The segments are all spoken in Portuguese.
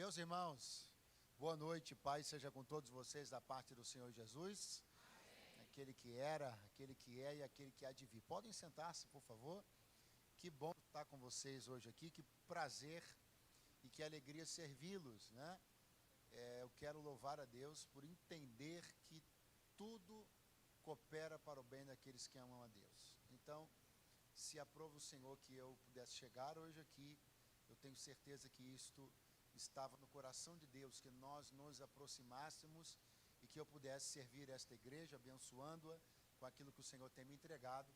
Meus irmãos, boa noite, paz seja com todos vocês da parte do Senhor Jesus. Amém. Aquele que era, aquele que é e aquele que há de vir. Podem sentar-se, por favor. Que bom estar com vocês hoje aqui, que prazer e que alegria servi-los, né? Eu quero louvar a Deus por entender que tudo coopera para o bem daqueles que amam a Deus. Então, se aprova o Senhor que eu pudesse chegar hoje aqui, eu tenho certeza que isto estava no coração de Deus, que nós nos aproximássemos e que eu pudesse servir esta igreja, abençoando-a com aquilo que o Senhor tem me entregado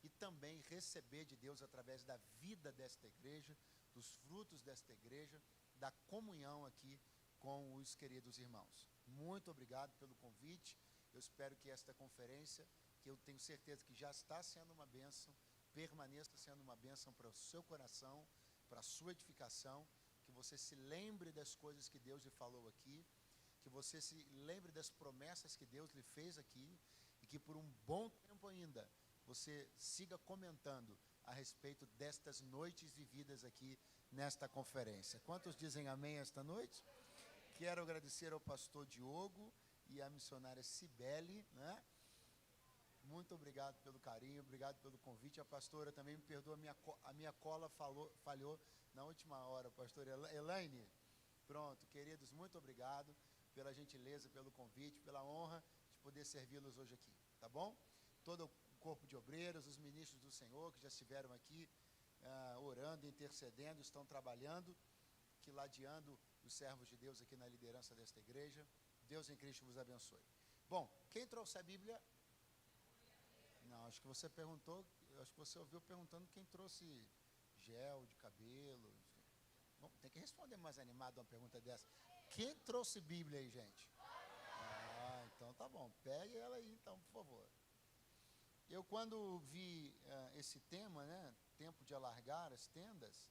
e também receber de Deus através da vida desta igreja, dos frutos desta igreja, da comunhão aqui com os queridos irmãos. Muito obrigado pelo convite. Eu espero que esta conferência, que eu tenho certeza que já está sendo uma bênção, permaneça sendo uma bênção para o seu coração, para a sua edificação, que você se lembre das coisas que Deus lhe falou aqui, que você se lembre das promessas que Deus lhe fez aqui, e que por um bom tempo ainda, você siga comentando a respeito destas noites vividas aqui nesta conferência. Quantos dizem amém esta noite? Quero agradecer ao pastor Diogo e à missionária Cibele, né? Muito obrigado pelo carinho, obrigado pelo convite. A pastora também me perdoa, a minha cola falhou na última hora, pastora Elaine. Pronto, queridos, muito obrigado pela gentileza, pelo convite, pela honra de poder servi-los hoje aqui, tá bom? Todo o corpo de obreiros, os ministros do Senhor que já estiveram aqui orando, intercedendo, estão trabalhando, quiladeando os servos de Deus aqui na liderança desta igreja. Deus em Cristo vos abençoe. Bom, quem trouxe a Bíblia? Não, acho que você perguntou, acho que você ouviu perguntando quem trouxe gel de cabelo. Bom, tem que responder mais animado uma pergunta dessa. Quem trouxe Bíblia aí, gente? Então tá bom, pegue ela aí então, por favor. Eu quando vi esse tema, né, tempo de alargar as tendas,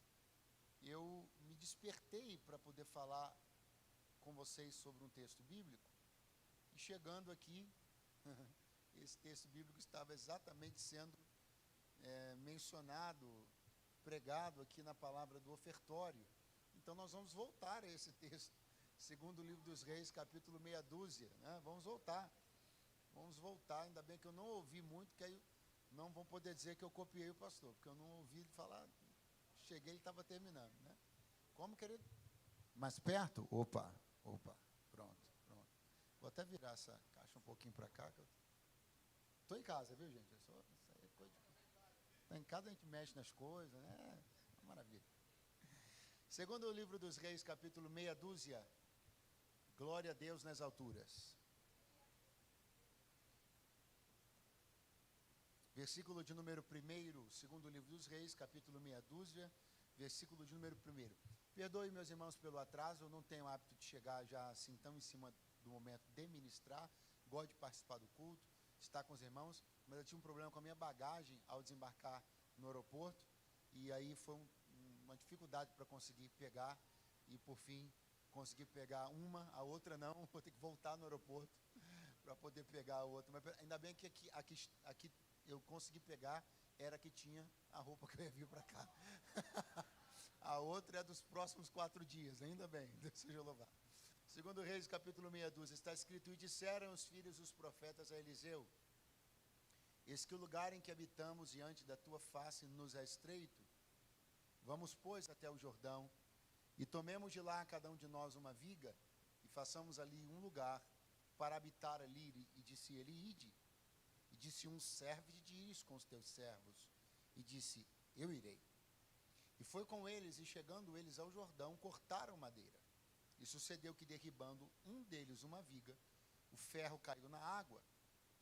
eu me despertei para poder falar com vocês sobre um texto bíblico, e chegando aqui, esse texto bíblico estava exatamente sendo mencionado, pregado aqui na palavra do ofertório. Então nós vamos voltar a esse texto, segundo o livro dos Reis, capítulo meia dúzia, né? Vamos voltar, ainda bem que eu não ouvi muito, que aí não vão poder dizer que eu copiei o pastor, porque eu não ouvi ele falar, cheguei, ele estava terminando, né? Como, querido? Mais perto? Opa, pronto. Vou até virar essa caixa um pouquinho para cá, que eu estou em casa, viu, gente? Isso aí é coisa de... Está em casa, a gente mexe nas coisas, né? É uma maravilha. Segundo o livro dos Reis, capítulo meia dúzia, glória a Deus nas alturas. Versículo de número 1, segundo o livro dos Reis, capítulo meia dúzia, versículo de número 1. Perdoe, meus irmãos, pelo atraso, eu não tenho o hábito de chegar já assim tão em cima do momento de ministrar, gosto de participar do culto, estar com os irmãos, mas eu tinha um problema com a minha bagagem ao desembarcar no aeroporto, e aí foi uma dificuldade para conseguir pegar, e por fim consegui pegar uma, a outra não, vou ter que voltar no aeroporto para poder pegar a outra, mas ainda bem que aqui eu consegui pegar, era que tinha a roupa que eu ia vir para cá. A outra é dos próximos 4 dias, ainda bem, Deus seja louvado. Segundo Reis, capítulo meia dúzia, está escrito: e disseram os filhos dos profetas a Eliseu: eis que o lugar em que habitamos diante da tua face nos é estreito. Vamos, pois, até o Jordão, e tomemos de lá cada um de nós uma viga, e façamos ali um lugar para habitar ali. E disse ele: ide. E disse um: serve de ires com os teus servos. E disse: eu irei. E foi com eles, e chegando eles ao Jordão, cortaram madeira. E sucedeu que, derribando um deles uma viga, o ferro caiu na água,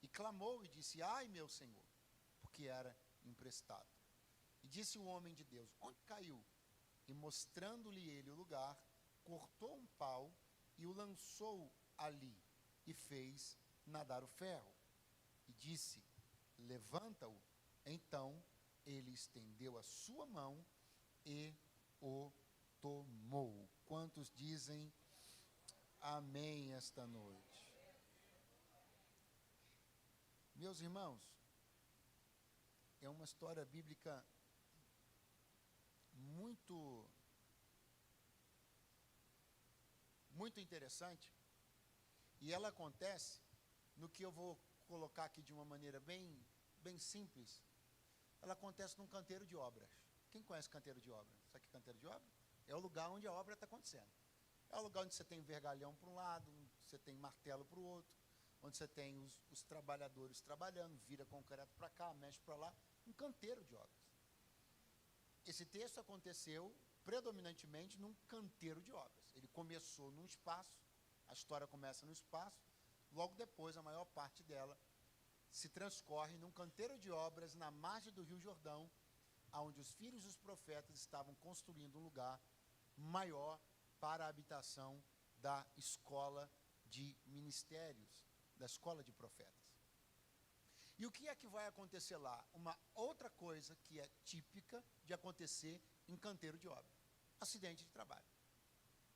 e clamou e disse: ai, meu senhor, porque era emprestado. E disse o homem de Deus: onde caiu? E mostrando-lhe ele o lugar, cortou um pau e o lançou ali, e fez nadar o ferro. E disse: levanta-o. Então ele estendeu a sua mão e o tomou. Quantos dizem amém esta noite? Meus irmãos, é uma história bíblica muito muito interessante, e ela acontece no que eu vou colocar aqui de uma maneira bem simples. Ela acontece num canteiro de obras. Quem conhece canteiro de obra? Isso aqui é canteiro de obra? É o lugar onde a obra está acontecendo. É o lugar onde você tem vergalhão para um lado, onde você tem martelo para o outro, onde você tem os trabalhadores trabalhando, vira concreto para cá, mexe para lá, um canteiro de obras. Esse texto aconteceu predominantemente num canteiro de obras. Ele começou num espaço, a história começa no espaço, logo depois a maior parte dela se transcorre num canteiro de obras na margem do Rio Jordão, onde os filhos dos profetas estavam construindo um lugar maior para a habitação da escola de ministérios, da escola de profetas. E o que é que vai acontecer lá? Uma outra coisa que é típica de acontecer em canteiro de obra: acidente de trabalho.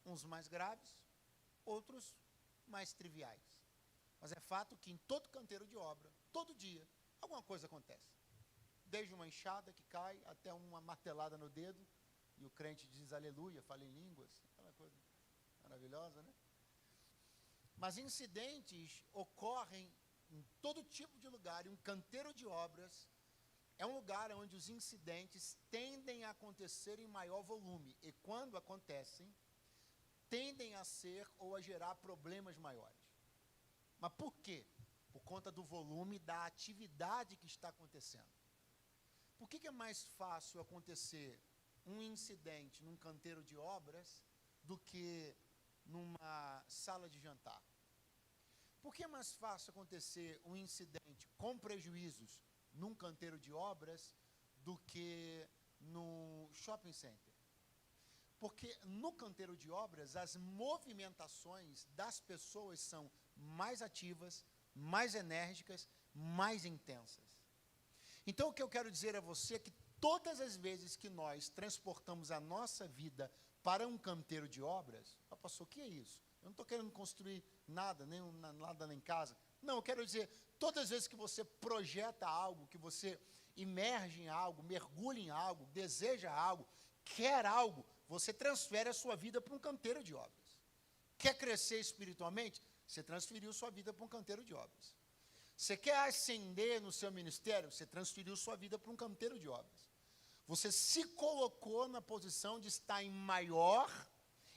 Uns mais graves, outros mais triviais. Mas é fato que em todo canteiro de obra, todo dia, alguma coisa acontece. Desde uma enxada que cai até uma martelada no dedo, e o crente diz aleluia, fala em línguas, aquela coisa maravilhosa, né? Mas incidentes ocorrem em todo tipo de lugar, e um canteiro de obras é um lugar onde os incidentes tendem a acontecer em maior volume, e quando acontecem, tendem a ser ou a gerar problemas maiores. Mas por quê? Por conta do volume da atividade que está acontecendo. Por que é mais fácil acontecer um incidente num canteiro de obras do que numa sala de jantar? Por que é mais fácil acontecer um incidente com prejuízos num canteiro de obras do que no shopping center? Porque no canteiro de obras, as movimentações das pessoas são mais ativas, mais enérgicas, mais intensas. Então, o que eu quero dizer a você é que todas as vezes que nós transportamos a nossa vida para um canteiro de obras, pastor, o que é isso? Eu não estou querendo construir nada, nada em casa. Não, eu quero dizer, todas as vezes que você projeta algo, que você imerge em algo, mergulha em algo, deseja algo, quer algo, você transfere a sua vida para um canteiro de obras. Quer crescer espiritualmente? Você transferiu sua vida para um canteiro de obras. Você quer ascender no seu ministério? Você transferiu sua vida para um canteiro de obras. Você se colocou na posição de estar em maior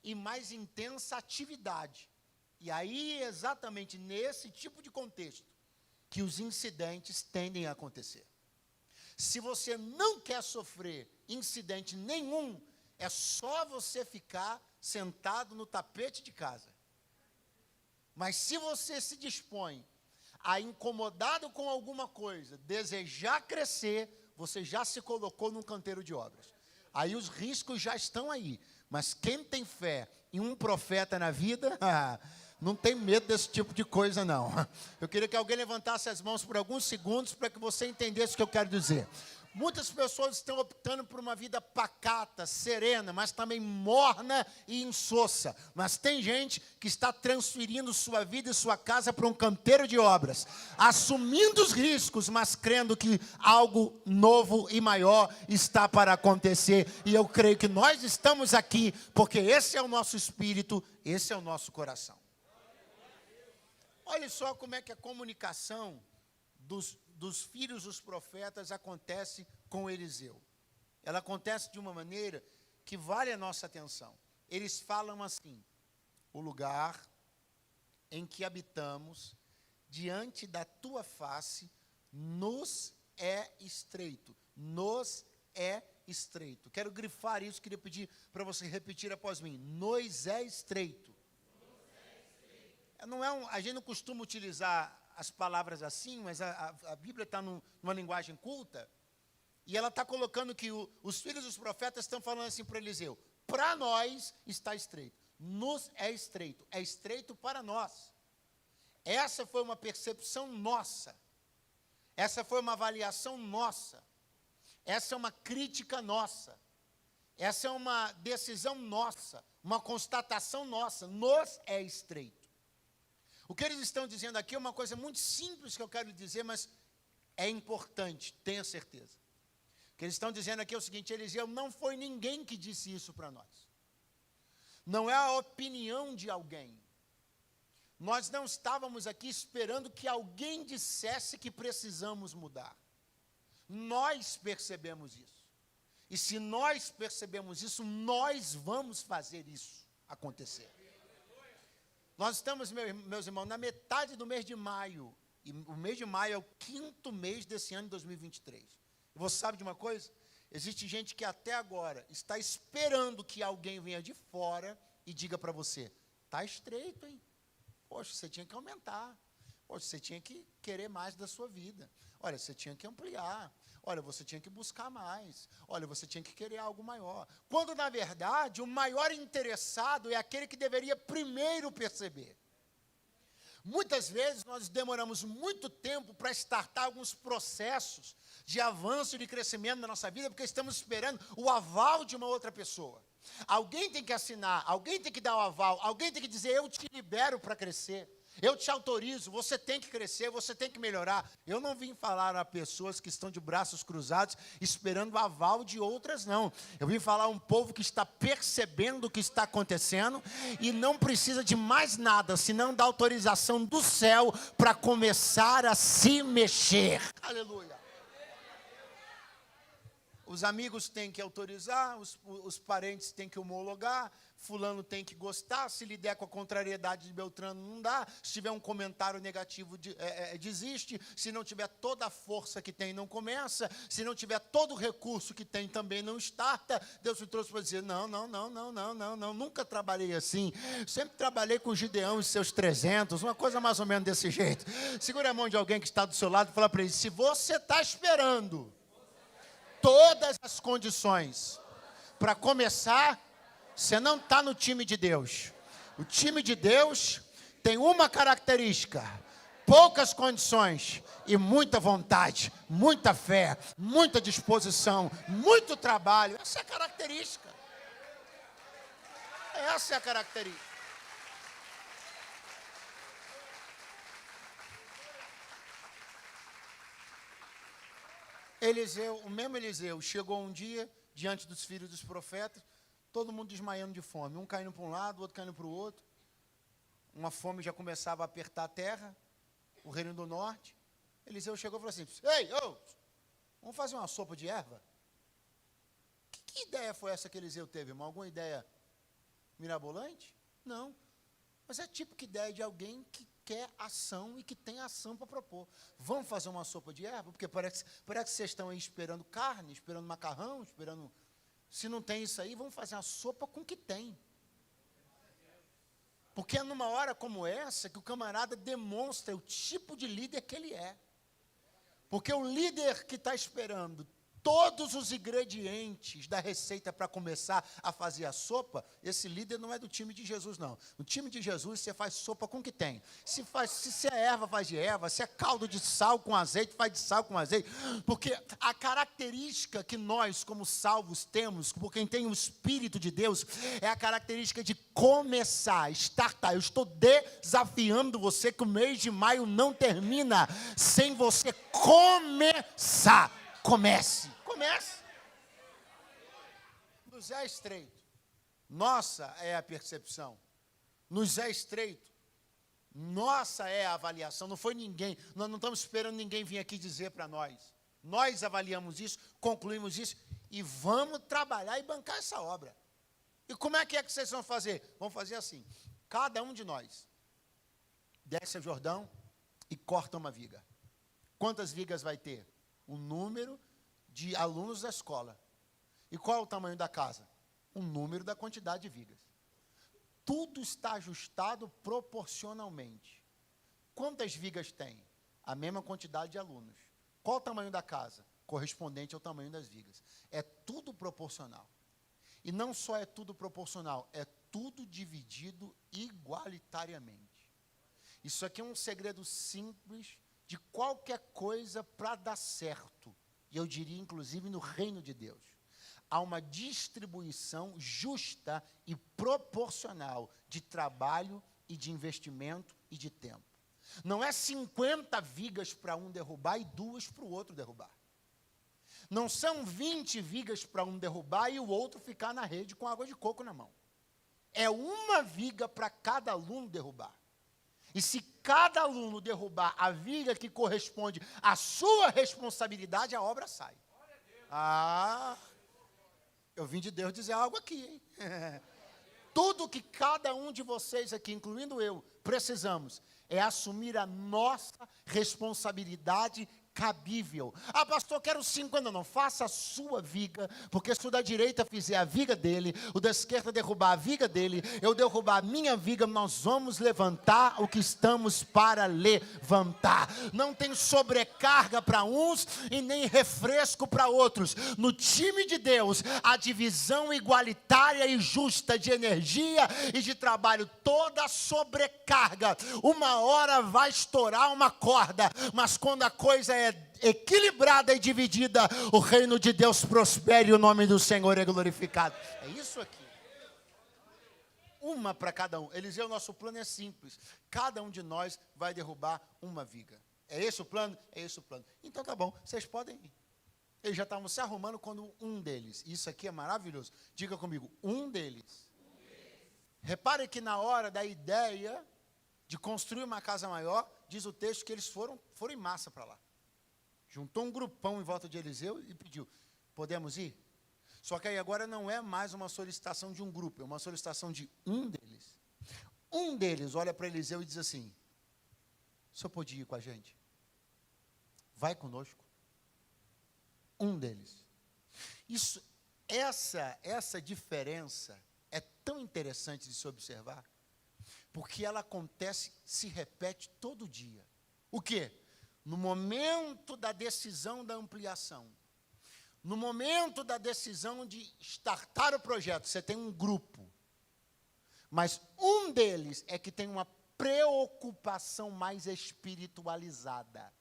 e mais intensa atividade. E aí, exatamente nesse tipo de contexto, que os incidentes tendem a acontecer. Se você não quer sofrer incidente nenhum, é só você ficar sentado no tapete de casa. Mas se você se dispõe a, incomodado com alguma coisa, desejar crescer, você já se colocou num canteiro de obras. Aí os riscos já estão aí. Mas quem tem fé em um profeta na vida, não tem medo desse tipo de coisa, não. Eu queria que alguém levantasse as mãos por alguns segundos para que você entendesse o que eu quero dizer. Muitas pessoas estão optando por uma vida pacata, serena, mas também morna e insossa. Mas tem gente que está transferindo sua vida e sua casa para um canteiro de obras, assumindo os riscos, mas crendo que algo novo e maior está para acontecer. E eu creio que nós estamos aqui porque esse é o nosso espírito, esse é o nosso coração. Olha só como é que a comunicação dos filhos dos profetas acontece com Eliseu. Ela acontece de uma maneira que vale a nossa atenção. Eles falam assim: o lugar em que habitamos diante da tua face nos é estreito. Nos é estreito. Quero grifar isso, queria pedir para você repetir após mim. Nos é estreito. Não a gente não costuma utilizar as palavras assim, mas a Bíblia está numa linguagem culta, e ela está colocando que os filhos dos profetas estão falando assim para Eliseu: para nós está estreito, nos é estreito para nós. Essa foi uma percepção nossa, essa foi uma avaliação nossa, essa é uma crítica nossa, essa é uma decisão nossa, uma constatação nossa, nos é estreito. O que eles estão dizendo aqui é uma coisa muito simples que eu quero dizer, mas é importante, tenha certeza. O que eles estão dizendo aqui é o seguinte: Eliseu, não foi ninguém que disse isso para nós. não é a opinião de alguém. Nós não estávamos aqui esperando que alguém dissesse que precisamos mudar. Nós percebemos isso. E se nós percebemos isso, nós vamos fazer isso acontecer. Nós estamos, meus irmãos, na metade do mês de maio. E o mês de maio é o 5º mês desse ano de 2023. E você sabe de uma coisa? Existe gente que até agora está esperando que alguém venha de fora e diga para você, está estreito, hein? Poxa, você tinha que aumentar. Poxa, você tinha que querer mais da sua vida. Olha, você tinha que ampliar. Olha, você tinha que buscar mais. Olha, você tinha que querer algo maior. Quando, na verdade, o maior interessado é aquele que deveria primeiro perceber. Muitas vezes nós demoramos muito tempo para startar alguns processos de avanço e de crescimento na nossa vida, porque estamos esperando o aval de uma outra pessoa. Alguém tem que assinar, alguém tem que dar o aval, alguém tem que dizer, eu te libero para crescer, eu te autorizo, você tem que crescer, você tem que melhorar. Eu não vim falar a pessoas que estão de braços cruzados, esperando o aval de outras, não. Eu vim falar a um povo que está percebendo o que está acontecendo e não precisa de mais nada, senão da autorização do céu para começar a se mexer. Aleluia. Os amigos têm que autorizar, os parentes têm que homologar, fulano tem que gostar, se lhe der com a contrariedade de Beltrano não dá, se tiver um comentário negativo desiste, se não tiver toda a força que tem não começa, se não tiver todo o recurso que tem também não starta. Deus me trouxe para dizer, não, nunca trabalhei assim, sempre trabalhei com Gideão e seus 300, uma coisa mais ou menos desse jeito. Segura a mão de alguém que está do seu lado e fala para ele, se você está esperando todas as condições para começar, você não está no time de Deus. O time de Deus tem uma característica, poucas condições e muita vontade, muita fé, muita disposição, muito trabalho. Essa é a característica. Essa é a característica. Eliseu, o mesmo Eliseu, chegou um dia diante dos filhos dos profetas, todo mundo desmaiando de fome, um caindo para um lado, o outro caindo para o outro. Uma fome já começava a apertar a terra, o reino do norte. Eliseu chegou e falou assim, ei, vamos fazer uma sopa de erva? Que ideia foi essa que Eliseu teve, irmão? Alguma ideia mirabolante? Não. Mas é típica ideia de alguém que quer ação e que tem ação para propor. Vamos fazer uma sopa de erva? Porque parece que vocês estão aí esperando carne, esperando macarrão, esperando... Se não tem isso aí, vamos fazer uma sopa com o que tem. Porque é numa hora como essa que o camarada demonstra o tipo de líder que ele é. Porque o líder que está esperando todos os ingredientes da receita para começar a fazer a sopa, esse líder não é do time de Jesus, não. No time de Jesus, você faz sopa com o que tem. Se é erva, faz de erva. Se é caldo de sal com azeite, faz de sal com azeite. Porque a característica que nós, como salvos, temos, por quem tem o Espírito de Deus, é a característica de começar, startar. Eu estou desafiando você que o mês de maio não termina sem você começar. Comece. Nos é estreito. Nossa é a percepção. Nos é estreito. Nossa é a avaliação. Não foi ninguém. Nós não estamos esperando ninguém vir aqui dizer para nós. Nós avaliamos isso, concluímos isso e vamos trabalhar e bancar essa obra. E como é que vocês vão fazer? Vamos fazer assim. Cada um de nós desce ao Jordão e corta uma viga. Quantas vigas vai ter? O número de alunos da escola. E qual é o tamanho da casa? O número da quantidade de vigas. Tudo está ajustado proporcionalmente. Quantas vigas tem? A mesma quantidade de alunos. Qual o tamanho da casa? Correspondente ao tamanho das vigas. É tudo proporcional. E não só é tudo proporcional, é tudo dividido igualitariamente. Isso aqui é um segredo simples de qualquer coisa para dar certo. E eu diria, inclusive, no reino de Deus. Há uma distribuição justa e proporcional de trabalho e de investimento e de tempo. Não é 50 vigas para um derrubar e 2 para o outro derrubar. Não são 20 vigas para um derrubar e o outro ficar na rede com água de coco na mão. é uma viga para cada aluno derrubar. E se cada aluno derrubar a viga que corresponde à sua responsabilidade, a obra sai. Eu vim de Deus dizer algo aqui, hein? Tudo que cada um de vocês aqui, incluindo eu, precisamos é assumir a nossa responsabilidade cabível. Pastor, quero 5 anos. Não, faça a sua viga, porque se o da direita fizer a viga dele, o da esquerda derrubar a viga dele, eu derrubar a minha viga, nós vamos levantar o que estamos para levantar. Não tem sobrecarga para uns e nem refresco para outros. No time de Deus, a divisão igualitária e justa de energia e de trabalho, toda sobrecarga, uma hora vai estourar uma corda, mas quando a coisa é equilibrada e dividida, o reino de Deus prospera e o nome do Senhor é glorificado. É isso aqui. Uma para cada um. Eliseu, nosso plano é simples. Cada um de nós vai derrubar uma viga. É esse o plano? É esse o plano. Então tá bom, vocês podem ir. Eles já estavam se arrumando quando um deles, isso aqui é maravilhoso, diga comigo, um deles. Repare que na hora da ideia de construir uma casa maior, diz o texto que eles foram em massa para lá. Juntou um grupão em volta de Eliseu e pediu, podemos ir? Só que aí agora não é mais uma solicitação de um grupo, é uma solicitação de um deles. Um deles olha para Eliseu e diz assim, o senhor pode ir com a gente? Vai conosco. Um deles. Essa diferença é tão interessante de se observar, porque ela acontece, se repete todo dia. O quê? No momento da decisão da ampliação, no momento da decisão de startar o projeto, você tem um grupo, mas um deles é que tem uma preocupação mais espiritualizada.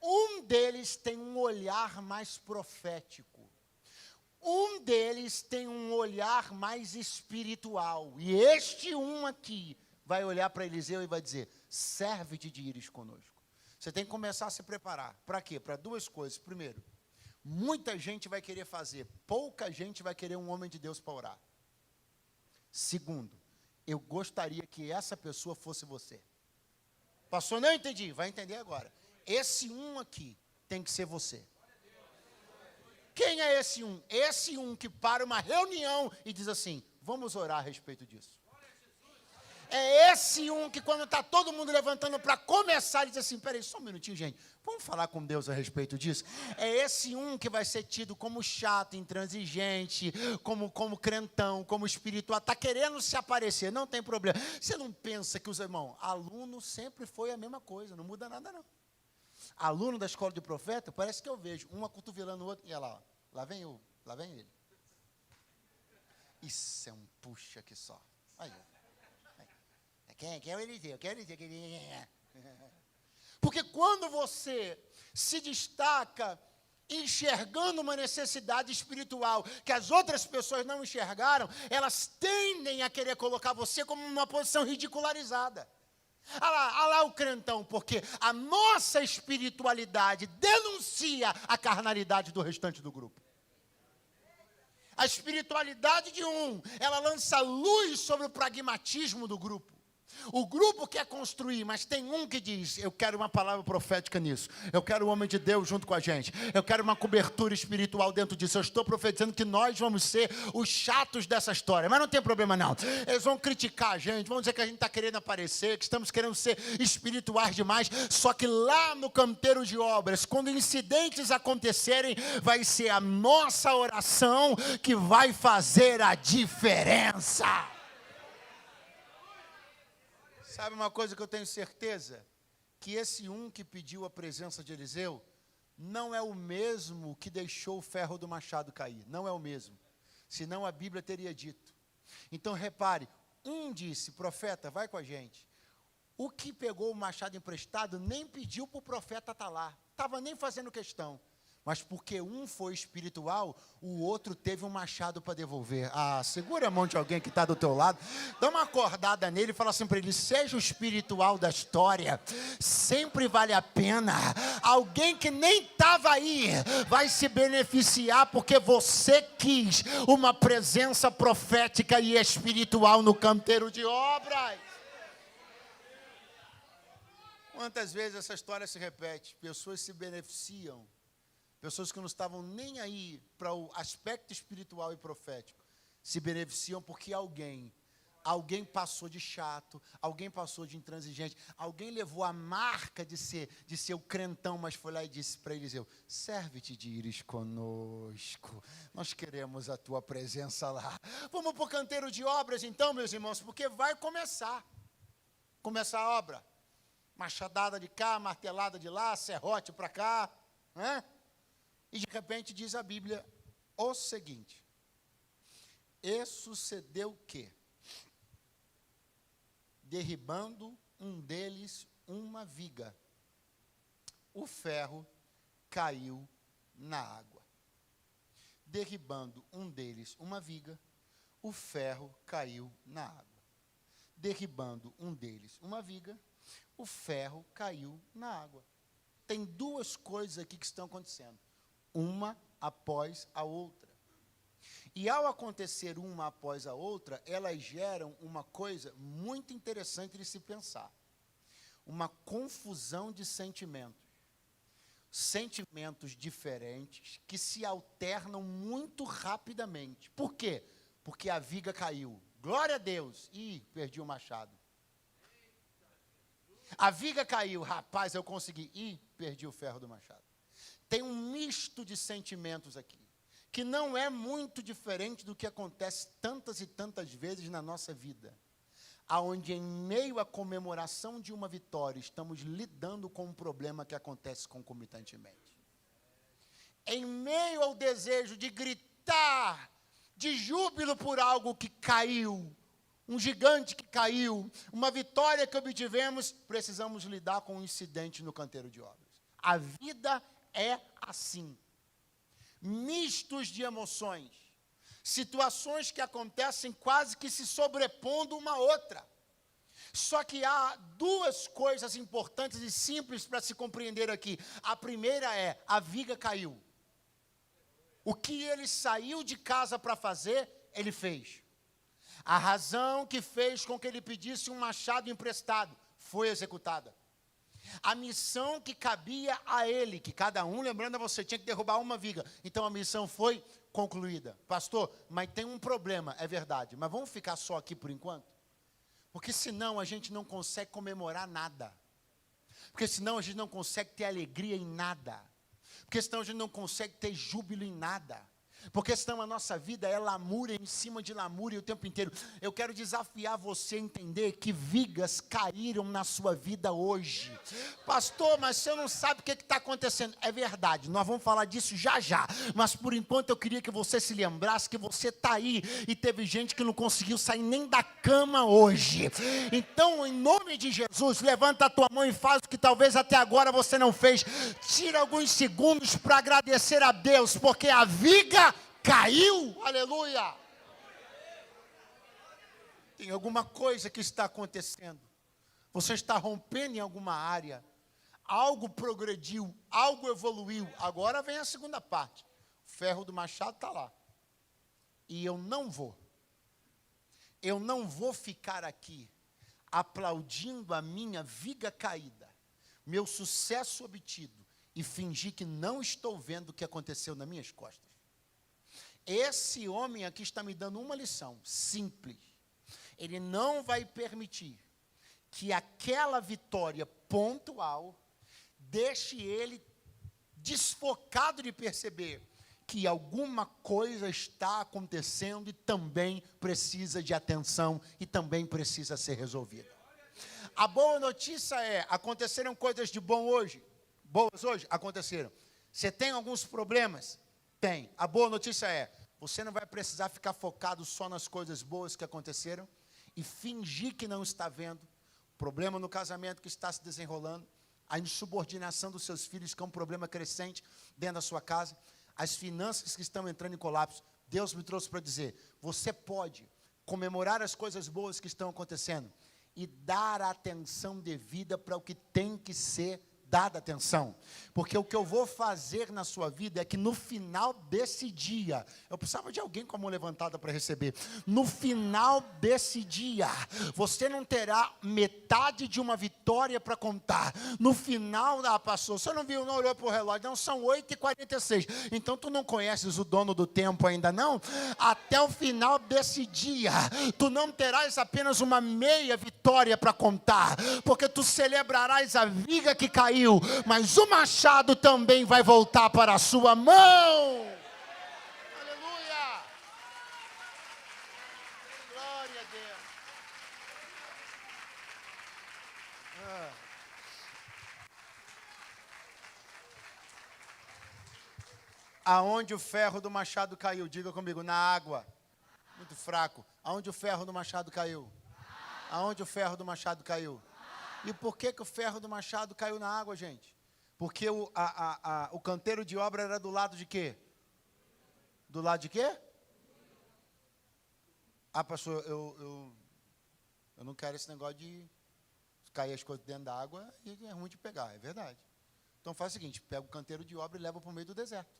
Um deles tem um olhar mais profético. Um deles tem um olhar mais espiritual. E este um aqui vai olhar para Eliseu e vai dizer, serve-te de ires conosco. Você tem que começar a se preparar. Para quê? Para 2 coisas. Primeiro, muita gente vai querer fazer, pouca gente vai querer um homem de Deus para orar. Segundo, eu gostaria que essa pessoa fosse você. Pastor, não entendi. Vai entender agora. Esse um aqui tem que ser você. Quem é esse um? Esse um que para uma reunião e diz assim, vamos orar a respeito disso. É esse um que quando está todo mundo levantando para começar, diz assim, peraí, só um minutinho, gente, vamos falar com Deus a respeito disso? É esse um que vai ser tido como chato, intransigente, como crentão, como espiritual, está querendo se aparecer, não tem problema. Você não pensa que os irmãos, aluno sempre foi a mesma coisa, não muda nada não. Aluno da escola de profeta, parece que eu vejo, um acotovelando o outro, e olha lá, lá vem ele. Isso é um puxa que só. Aí, quem é o Eliseu? Porque quando você se destaca enxergando uma necessidade espiritual que as outras pessoas não enxergaram, elas tendem a querer colocar você como uma posição ridicularizada. Olha lá o crentão, porque a nossa espiritualidade denuncia a carnalidade do restante do grupo. A espiritualidade de um, ela lança luz sobre o pragmatismo do grupo. O grupo quer construir, mas tem um que diz, eu quero uma palavra profética nisso. Eu quero o homem de Deus junto com a gente. Eu quero uma cobertura espiritual dentro disso. Eu estou profetizando que nós vamos ser os chatos dessa história. Mas não tem problema não. Eles vão criticar a gente, vão dizer que a gente está querendo aparecer, que estamos querendo ser espirituais demais. Só que lá no canteiro de obras, quando incidentes acontecerem, vai ser a nossa oração que vai fazer a diferença. Sabe uma coisa que eu tenho certeza? Que esse um que pediu a presença de Eliseu, não é o mesmo que deixou o ferro do machado cair. Não é o mesmo. Senão a Bíblia teria dito. Então repare, um disse, profeta, vai com a gente. O que pegou o machado emprestado nem pediu para o profeta estar lá. Estava nem fazendo questão. Mas porque um foi espiritual, o outro teve um machado para devolver. Segura a mão de alguém que está do teu lado, dá uma acordada nele e fala assim para ele: seja o espiritual da história, sempre vale a pena. Alguém que nem estava aí vai se beneficiar porque você quis uma presença profética e espiritual no canteiro de obras. Quantas vezes essa história se repete? Pessoas se beneficiam. Pessoas que não estavam nem aí para o aspecto espiritual e profético, se beneficiam porque alguém passou de chato, alguém passou de intransigente, alguém levou a marca de ser o crentão, mas foi lá e disse para Eliseu: serve-te de ires conosco, nós queremos a tua presença lá. Vamos para o canteiro de obras então, meus irmãos, porque vai começar a obra. Machadada de cá, martelada de lá, serrote para cá, né? E de repente diz a Bíblia o seguinte: e sucedeu o quê? Derribando um deles uma viga, o ferro caiu na água. Derribando um deles uma viga, o ferro caiu na água. Derribando um deles uma viga, o ferro caiu na água. Tem duas coisas aqui que estão acontecendo, uma após a outra. E ao acontecer uma após a outra, elas geram uma coisa muito interessante de se pensar. Uma confusão de sentimentos. Sentimentos diferentes que se alternam muito rapidamente. Por quê? Porque a viga caiu. Glória a Deus. Ih, perdi o machado. A viga caiu. Rapaz, eu consegui. Ih, perdi o ferro do machado. Tem um misto de sentimentos aqui, que não é muito diferente do que acontece tantas e tantas vezes na nossa vida, aonde em meio à comemoração de uma vitória, estamos lidando com um problema que acontece concomitantemente. Em meio ao desejo de gritar de júbilo por algo que caiu, um gigante que caiu, uma vitória que obtivemos, precisamos lidar com um incidente no canteiro de obras. A vida é assim, mistos de emoções, situações que acontecem quase que se sobrepondo uma à outra. Só que há duas coisas importantes e simples para se compreender aqui. A primeira é: a viga caiu. O que ele saiu de casa para fazer, ele fez. A razão que fez com que ele pedisse um machado emprestado foi executada. A missão que cabia a ele, que cada um, lembrando a você, tinha que derrubar uma viga. Então a missão foi concluída. Pastor, mas tem um problema, é verdade. Mas vamos ficar só aqui por enquanto? Porque senão a gente não consegue comemorar nada. Porque senão a gente não consegue ter alegria em nada. Porque senão a gente não consegue ter júbilo em nada. Porque senão a nossa vida é lamúria em cima de lamúria o tempo inteiro. Eu quero desafiar você a entender que vigas caíram na sua vida hoje. Pastor, mas você não sabe o que está acontecendo. É verdade, nós vamos falar disso já já. Mas por enquanto eu queria que você se lembrasse que você está aí. E teve gente que não conseguiu sair nem da cama hoje. Então, em nome de Jesus, levanta a tua mão e faz o que talvez até agora você não fez. Tira alguns segundos para agradecer a Deus, porque a viga caiu, aleluia. Tem alguma coisa que está acontecendo. Você está rompendo em alguma área. Algo progrediu, algo evoluiu. Agora vem a segunda parte. O ferro do machado está lá. E eu não vou ficar aqui aplaudindo a minha viga caída, meu sucesso obtido, e fingir que não estou vendo o que aconteceu nas minhas costas. Esse homem aqui está me dando uma lição simples. Ele não vai permitir que aquela vitória pontual deixe ele desfocado de perceber que alguma coisa está acontecendo e também precisa de atenção e também precisa ser resolvida. A boa notícia é: aconteceram coisas de bom hoje. Boas hoje? Aconteceram. Você tem alguns problemas? Tem. A boa notícia é: você não vai precisar ficar focado só nas coisas boas que aconteceram e fingir que não está vendo o problema no casamento que está se desenrolando, a insubordinação dos seus filhos, que é um problema crescente dentro da sua casa, as finanças que estão entrando em colapso. Deus me trouxe para dizer, você pode comemorar as coisas boas que estão acontecendo e dar atenção devida para o que tem que ser dada atenção, porque o que eu vou fazer na sua vida é que no final desse dia, eu precisava de alguém com a mão levantada para receber, no final desse dia, você não terá metade de uma vitória para contar, no final, pastor, você não viu, não olhou para o relógio, não, são 8h46, então tu não conheces o dono do tempo ainda não? Até o final desse dia, tu não terás apenas uma meia vitória para contar, porque tu celebrarás a viga que caiu, mas o machado também vai voltar para a sua mão. Aleluia! Glória a Deus. Aonde o ferro do machado caiu? Diga comigo, na água. Muito fraco. Aonde o ferro do machado caiu? Aonde o ferro do machado caiu? E por que o ferro do machado caiu na água, gente? Porque o canteiro de obra era do lado de quê? Do lado de quê? Pastor, eu não quero esse negócio de cair as coisas dentro da água e é ruim de pegar, é verdade. Então faz o seguinte, pega o canteiro de obra e leva para o meio do deserto.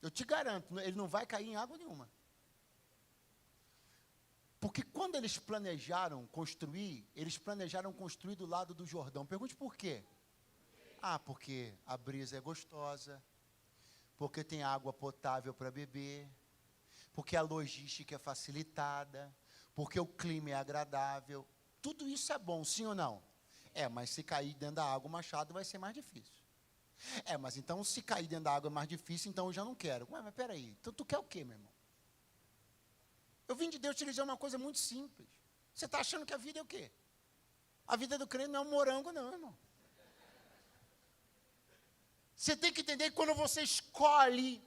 Eu te garanto, ele não vai cair em água nenhuma. Porque quando eles planejaram construir do lado do Jordão. Pergunte por quê? Porque a brisa é gostosa, porque tem água potável para beber, porque a logística é facilitada, porque o clima é agradável. Tudo isso é bom, sim ou não? Mas se cair dentro da água, o machado vai ser mais difícil. Mas então se cair dentro da água é mais difícil, então eu já não quero. Mas peraí, então tu quer o quê, meu irmão? Eu vim de Deus te dizer uma coisa muito simples. Você está achando que a vida é o quê? A vida do crente não é um morango, não, irmão. Você tem que entender que quando você escolhe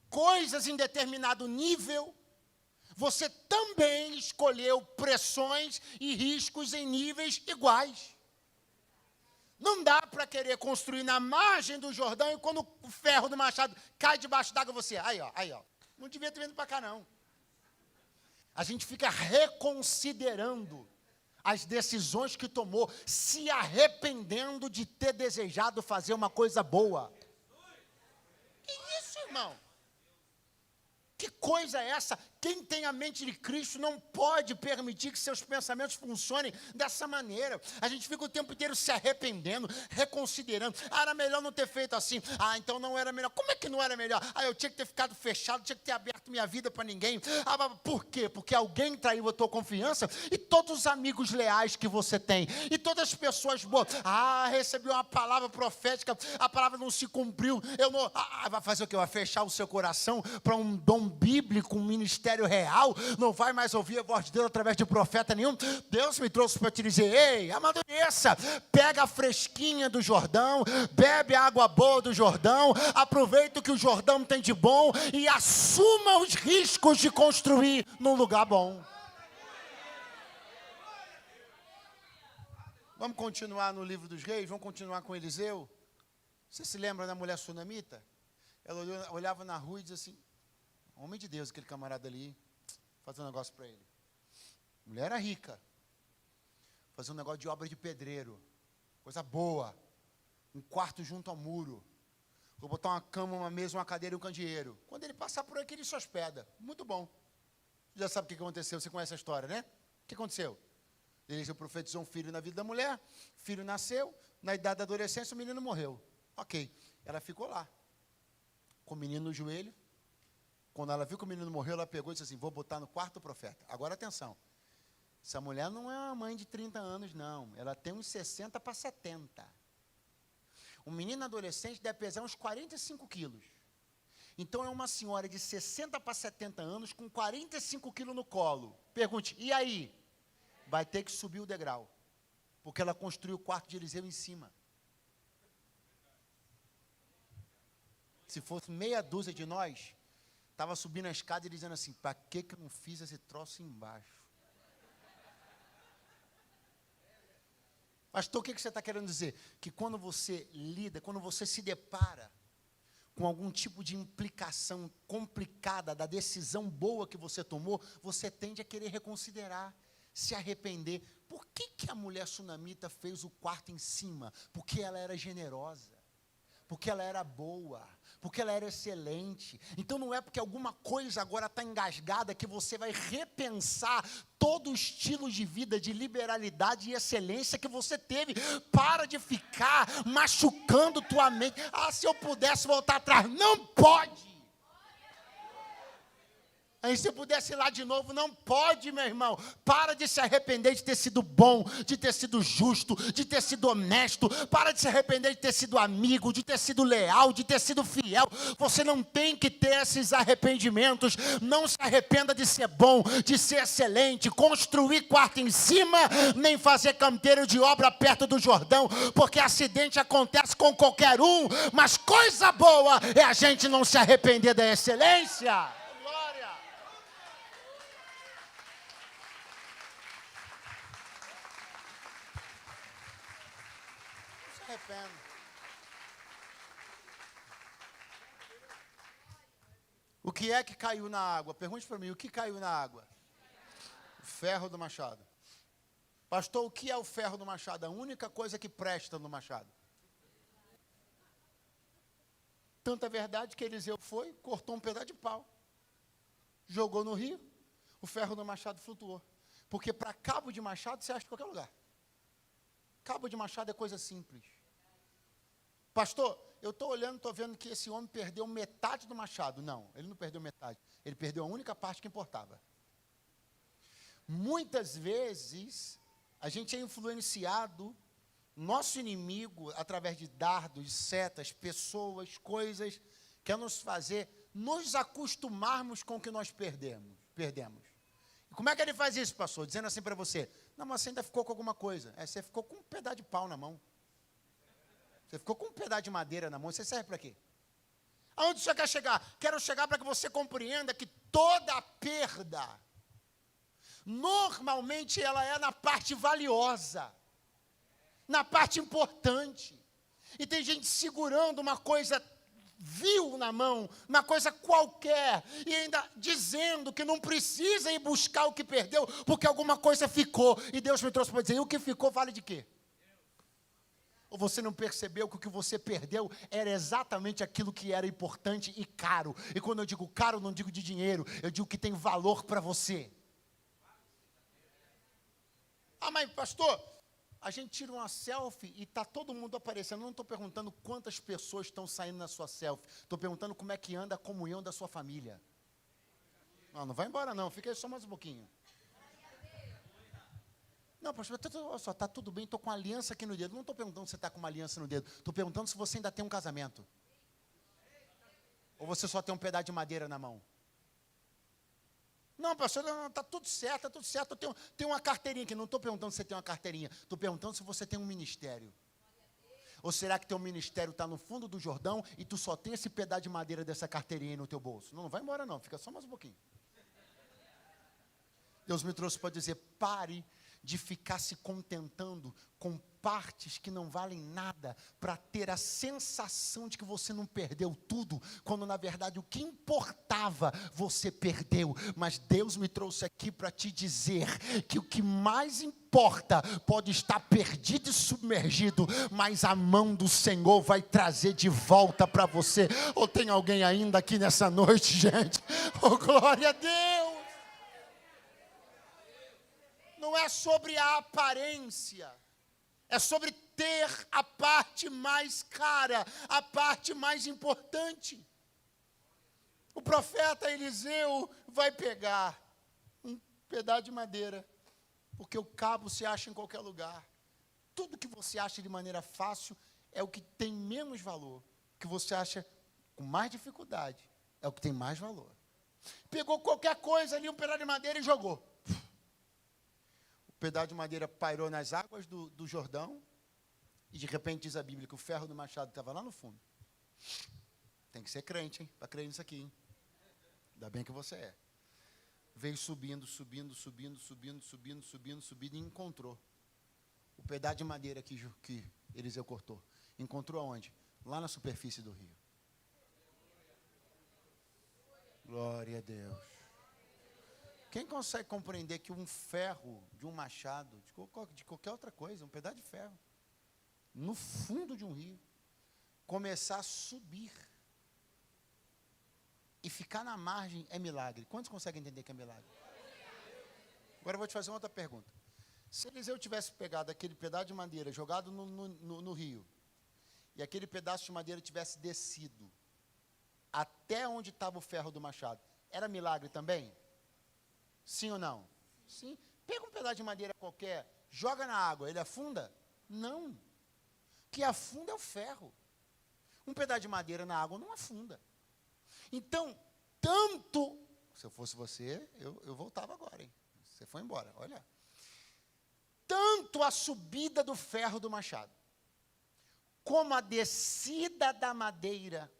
coisas em determinado nível, você também escolheu pressões e riscos em níveis iguais. Não dá para querer construir na margem do Jordão e quando o ferro do machado cai debaixo d'água, você, aí ó, não devia ter vindo para cá, não. A gente fica reconsiderando as decisões que tomou, se arrependendo de ter desejado fazer uma coisa boa. Que isso, irmão? Que coisa é essa? Quem tem a mente de Cristo não pode permitir que seus pensamentos funcionem dessa maneira. A gente fica o tempo inteiro se arrependendo, reconsiderando. Era melhor não ter feito assim. Então não era melhor. Como é que não era melhor? Eu tinha que ter ficado fechado, tinha que ter aberto minha vida para ninguém. Por quê? Porque alguém traiu a tua confiança e todos os amigos leais que você tem. E todas as pessoas boas. Recebi uma palavra profética, a palavra não se cumpriu. Eu não. Vai fazer o quê? Vai fechar o seu coração para um dom bíblico, um ministério real, não vai mais ouvir a voz de Deus através de profeta nenhum. Deus me trouxe para te dizer, ei, amadureça, pega a fresquinha do Jordão, bebe a água boa do Jordão, aproveita o que o Jordão tem de bom e assuma os riscos de construir num lugar bom. Vamos continuar no livro dos reis, vamos continuar com Eliseu. Você se lembra da mulher sunamita? Ela olhava na rua e dizia assim, homem de Deus, aquele camarada ali, fazer um negócio para ele. A mulher era rica. Fazer um negócio de obra de pedreiro. Coisa boa. Um quarto junto ao muro. Vou botar uma cama, uma mesa, uma cadeira e um candeeiro. Quando ele passar por aqui, ele se hospeda. Muito bom. Já sabe o que aconteceu, você conhece a história, né? O que aconteceu? Eliseu profetizou um filho na vida da mulher. Filho nasceu. Na idade da adolescência, o menino morreu. Ok. Ela ficou lá. Com o menino no joelho. Quando ela viu que o menino morreu, ela pegou e disse assim, vou botar no quarto do profeta. Agora, atenção. Essa mulher não é uma mãe de 30 anos, não. Ela tem uns 60 para 70. Um menino adolescente deve pesar uns 45 quilos. Então, é uma senhora de 60 para 70 anos com 45 quilos no colo. Pergunte, e aí? Vai ter que subir o degrau. Porque ela construiu o quarto de Eliseu em cima. Se fosse meia dúzia de nós, estava subindo a escada e dizendo assim, para que eu não fiz esse troço embaixo? Pastor, o que você está querendo dizer? Que quando você lida, quando você se depara com algum tipo de implicação complicada da decisão boa que você tomou, você tende a querer reconsiderar, se arrepender. Por que a mulher sunamita fez o quarto em cima? Porque ela era generosa, porque ela era boa, porque ela era excelente. Então não é porque alguma coisa agora está engasgada que você vai repensar todo o estilo de vida, de liberalidade e excelência que você teve. Para de ficar machucando tua mente. Ah, se eu pudesse voltar atrás. Não pode. Aí se eu pudesse ir lá de novo, não pode, meu irmão. Para de se arrepender de ter sido bom, de ter sido justo, de ter sido honesto. Para de se arrepender de ter sido amigo, de ter sido leal, de ter sido fiel. Você não tem que ter esses arrependimentos. Não se arrependa de ser bom, de ser excelente, construir quarto em cima, nem fazer canteiro de obra perto do Jordão, porque acidente acontece com qualquer um, mas coisa boa é a gente não se arrepender da excelência. O que é que caiu na água? Pergunte para mim, o que caiu na água? O ferro do machado. Pastor, o que é o ferro do machado? A única coisa que presta no machado. Tanta verdade que Eliseu foi, cortou um pedaço de pau, jogou no rio, o ferro do machado flutuou. Porque para cabo de machado você acha em qualquer lugar. Cabo de machado é coisa simples. Pastor, eu estou olhando, estou vendo que esse homem perdeu metade do machado. Não, ele não perdeu metade. Ele perdeu a única parte que importava. Muitas vezes, a gente é influenciado, nosso inimigo, através de dardos, setas, pessoas, coisas, quer nos fazer nos acostumarmos com o que nós perdemos. E como é que ele faz isso, pastor? Dizendo assim para você, não, mas você ainda ficou com alguma coisa. Você ficou com um pedaço de pau na mão. Você ficou com um pedaço de madeira na mão, você serve para quê? Aonde você quer chegar? Quero chegar para que você compreenda que toda perda, normalmente ela é na parte valiosa, na parte importante. E tem gente segurando uma coisa vil na mão, uma coisa qualquer, e ainda dizendo que não precisa ir buscar o que perdeu, porque alguma coisa ficou. E Deus me trouxe para dizer, e o que ficou vale de quê? Ou você não percebeu que o que você perdeu era exatamente aquilo que era importante e caro. E quando eu digo caro, não digo de dinheiro, eu digo que tem valor para você. Ah, mas pastor, a gente tira uma selfie e está todo mundo aparecendo. Eu não estou perguntando quantas pessoas estão saindo na sua selfie. Estou perguntando como é que anda a comunhão da sua família. Não vai embora não, fica aí só mais um pouquinho. Não, pastor, olha só, está tudo bem, estou com uma aliança aqui no dedo. Não estou perguntando se você está com uma aliança no dedo. Estou perguntando se você ainda tem um casamento. Ou você só tem um pedaço de madeira na mão. Não, pastor, está tudo certo, está tudo certo. Eu tenho uma carteirinha aqui. Não estou perguntando se você tem uma carteirinha. Estou perguntando se você tem um ministério. Ou será que teu ministério está no fundo do Jordão e tu só tem esse pedaço de madeira dessa carteirinha aí no teu bolso? Não vai embora não, fica só mais um pouquinho. Deus me trouxe para dizer, pare de ficar se contentando com partes que não valem nada, para ter a sensação de que você não perdeu tudo, quando na verdade o que importava você perdeu. Mas Deus me trouxe aqui para te dizer que o que mais importa pode estar perdido e submergido, mas a mão do Senhor vai trazer de volta para você. Ou tem alguém ainda aqui nessa noite, gente? Oh, glória a Deus! Não é sobre a aparência, é sobre ter a parte mais cara, a parte mais importante. O profeta Eliseu vai pegar um pedaço de madeira, porque o cabo se acha em qualquer lugar. Tudo que você acha de maneira fácil é o que tem menos valor. O que você acha com mais dificuldade é o que tem mais valor. Pegou qualquer coisa ali, um pedaço de madeira e jogou. O pedaço de madeira pairou nas águas do Jordão, e de repente diz a Bíblia que o ferro do machado estava lá no fundo. Tem que ser crente, hein, para crer nisso aqui, hein? Ainda bem que você é. Veio subindo, e encontrou o pedaço de madeira que Eliseu cortou, encontrou aonde? Lá na superfície do rio. Glória a Deus. Quem consegue compreender que um ferro de um machado, de qualquer outra coisa, um pedaço de ferro, no fundo de um rio, começar a subir e ficar na margem é milagre? Quantos conseguem entender que é milagre? Agora eu vou te fazer uma outra pergunta. Se Eliseu tivesse pegado aquele pedaço de madeira, jogado no rio, e aquele pedaço de madeira tivesse descido até onde estava o ferro do machado, era milagre também? Sim ou não? Sim. Pega um pedaço de madeira qualquer, joga na água, ele afunda? Não. O que afunda é o ferro. Um pedaço de madeira na água não afunda. Então, tanto... Se eu fosse você, eu voltava agora, hein? Você foi embora, olha. Tanto a subida do ferro do machado, como a descida da madeira,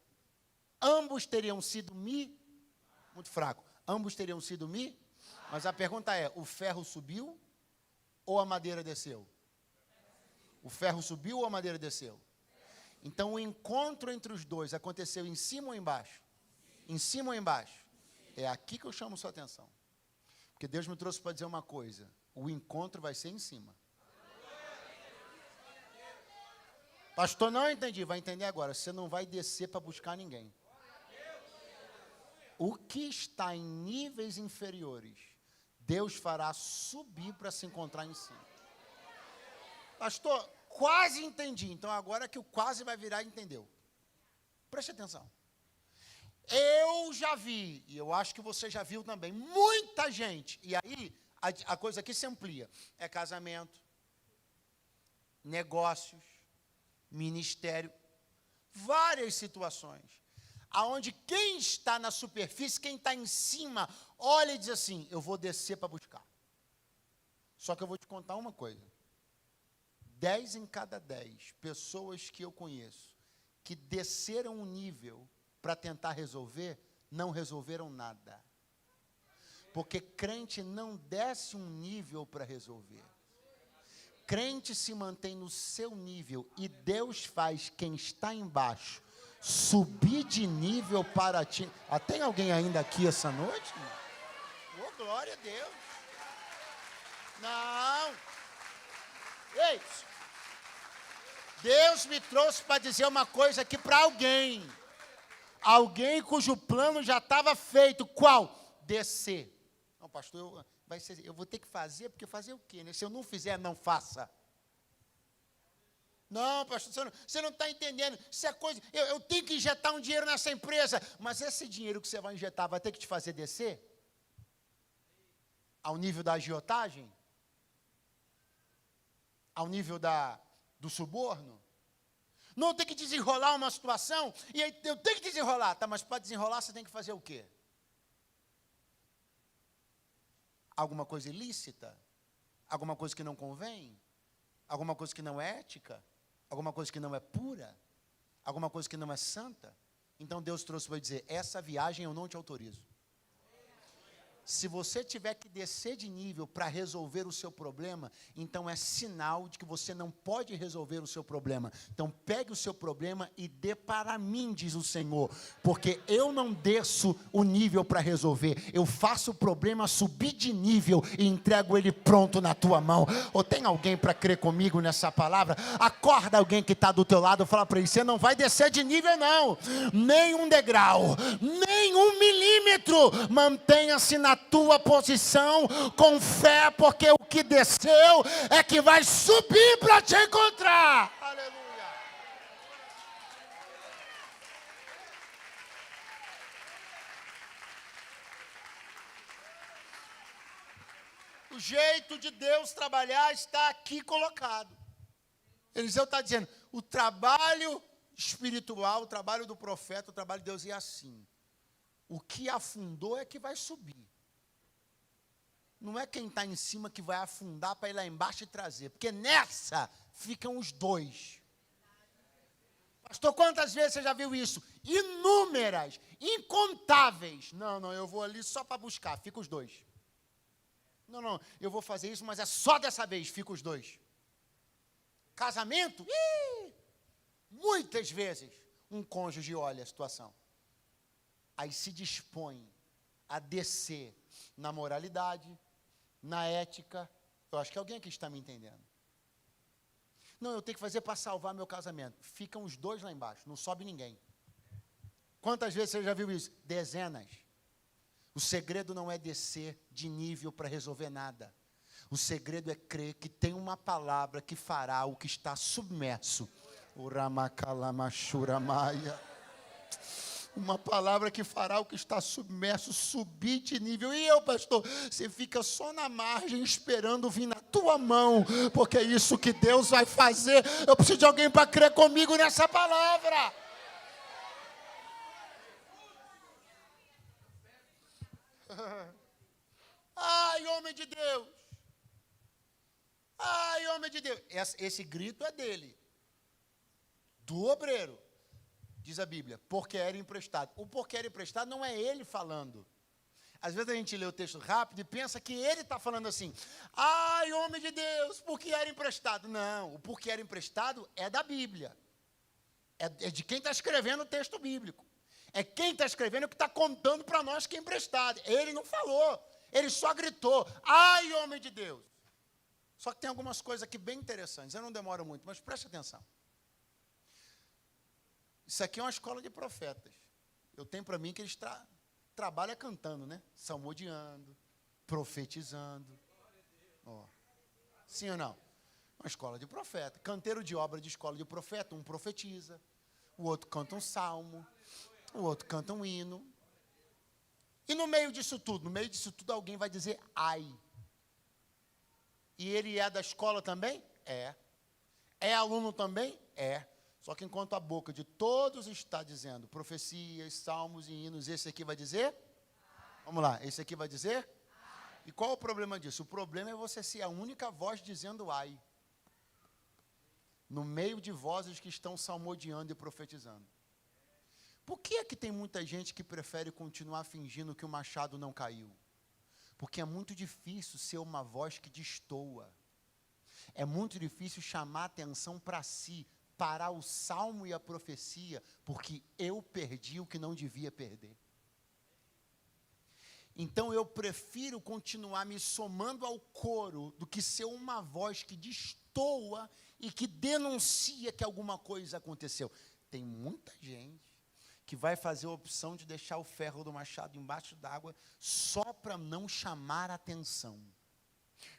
ambos teriam sido muito fraco, ambos teriam sido mas a pergunta é, o ferro subiu ou a madeira desceu? O ferro subiu ou a madeira desceu? Então o encontro entre os dois aconteceu em cima ou embaixo? Em cima ou embaixo? É aqui que eu chamo sua atenção. Porque Deus me trouxe para dizer uma coisa, o encontro vai ser em cima. Pastor, não entendi, vai entender agora, você não vai descer para buscar ninguém. O que está em níveis inferiores, Deus fará subir para se encontrar em cima. Pastor, quase entendi. Então agora que o quase vai virar, entendeu. Preste atenção. Eu já vi, e eu acho que você já viu também, muita gente, e aí a coisa aqui se amplia. É casamento, negócios, ministério, várias situações. Aonde quem está na superfície, quem está em cima, olha e diz assim, eu vou descer para buscar. Só que eu vou te contar uma coisa. 10 em cada 10 pessoas que eu conheço, que desceram um nível para tentar resolver, não resolveram nada. Porque crente não desce um nível para resolver. Crente se mantém no seu nível e Deus faz quem está embaixo subir de nível para ti. Ah, tem alguém ainda aqui essa noite? Oh, glória a Deus. Não. Ei, Deus me trouxe para dizer uma coisa aqui para alguém. Alguém cujo plano já estava feito. Qual? Descer. Não, pastor, eu vou ter que fazer, porque fazer o quê? Né? Se eu não fizer, não faça. Não, pastor, você não está entendendo. Isso é coisa. Eu tenho que injetar um dinheiro nessa empresa. Mas esse dinheiro que você vai injetar vai ter que te fazer descer? Ao nível da agiotagem? Ao nível do suborno? Não tem que desenrolar uma situação. E aí eu tenho que desenrolar. Tá, mas para desenrolar você tem que fazer o quê? Alguma coisa ilícita? Alguma coisa que não convém? Alguma coisa que não é ética? Alguma coisa que não é pura? Alguma coisa que não é santa? Então Deus trouxe para dizer, essa viagem eu não te autorizo. Se você tiver que descer de nível para resolver o seu problema, então é sinal de que você não pode resolver o seu problema. Então pegue o seu problema e dê para mim, diz o Senhor, porque eu não desço o nível para resolver, eu faço o problema subir de nível e entrego ele pronto na tua mão. Ou tem alguém para crer comigo nessa palavra? Acorda alguém que está do teu lado, fala para ele, você não vai descer de nível não, nem um degrau, nem 1 milímetro, mantenha-se na tua posição com fé, porque o que desceu é que vai subir para te encontrar. Aleluia. O jeito de Deus trabalhar está aqui colocado. Eliseu está dizendo, o trabalho espiritual, o trabalho do profeta, o trabalho de Deus é assim. O que afundou é que vai subir. Não é quem está em cima que vai afundar para ir lá embaixo e trazer. Porque nessa ficam os dois. Pastor, quantas vezes você já viu isso? Inúmeras, incontáveis. Não, eu vou ali só para buscar, fica os dois. Não, eu vou fazer isso, mas é só dessa vez, fica os dois. Casamento, muitas vezes, um cônjuge olha a situação. Aí se dispõe a descer na moralidade, na ética. Eu acho que alguém aqui está me entendendo. Não, eu tenho que fazer para salvar meu casamento. Ficam os dois lá embaixo, não sobe ninguém. Quantas vezes você já viu isso? Dezenas. O segredo não é descer de nível para resolver nada. O segredo é crer que tem uma palavra que fará o que está submerso. Uma palavra que fará o que está submerso subir de nível. E eu, pastor, você fica só na margem esperando vir na tua mão, porque é isso que Deus vai fazer. Eu preciso de alguém para crer comigo nessa palavra. Ai, homem de Deus. Ai, homem de Deus. Esse grito é dele, do obreiro. Diz a Bíblia, porque era emprestado. O porque era emprestado não é ele falando. Às vezes a gente lê o texto rápido e pensa que ele está falando assim. Ai, homem de Deus, porque era emprestado. Não, o porque era emprestado é da Bíblia. É de quem está escrevendo o texto bíblico. É quem está escrevendo que está contando para nós que é emprestado. Ele não falou, ele só gritou. Ai, homem de Deus. Só que tem algumas coisas aqui bem interessantes. Eu não demoro muito, mas preste atenção. Isso aqui é uma escola de profetas. Eu tenho para mim que eles trabalham cantando, né? Salmodiando, profetizando. Oh. Sim ou não? Uma escola de profeta. Canteiro de obra de escola de profeta, um profetiza, o outro canta um salmo, o outro canta um hino. E no meio disso tudo, alguém vai dizer ai. E ele é da escola também? É. É aluno também? É. Só que enquanto a boca de todos está dizendo profecias, salmos e hinos, esse aqui vai dizer? Vamos lá, esse aqui vai dizer? E qual é o problema disso? O problema é você ser a única voz dizendo ai. No meio de vozes que estão salmodiando e profetizando. Por que é que tem muita gente que prefere continuar fingindo que o machado não caiu? Porque é muito difícil ser uma voz que destoa. É muito difícil chamar atenção para si, parar o salmo e a profecia, porque eu perdi o que não devia perder. Então eu prefiro continuar me somando ao coro do que ser uma voz que destoa e que denuncia que alguma coisa aconteceu. Tem muita gente que vai fazer a opção de deixar o ferro do machado embaixo d'água só para não chamar atenção.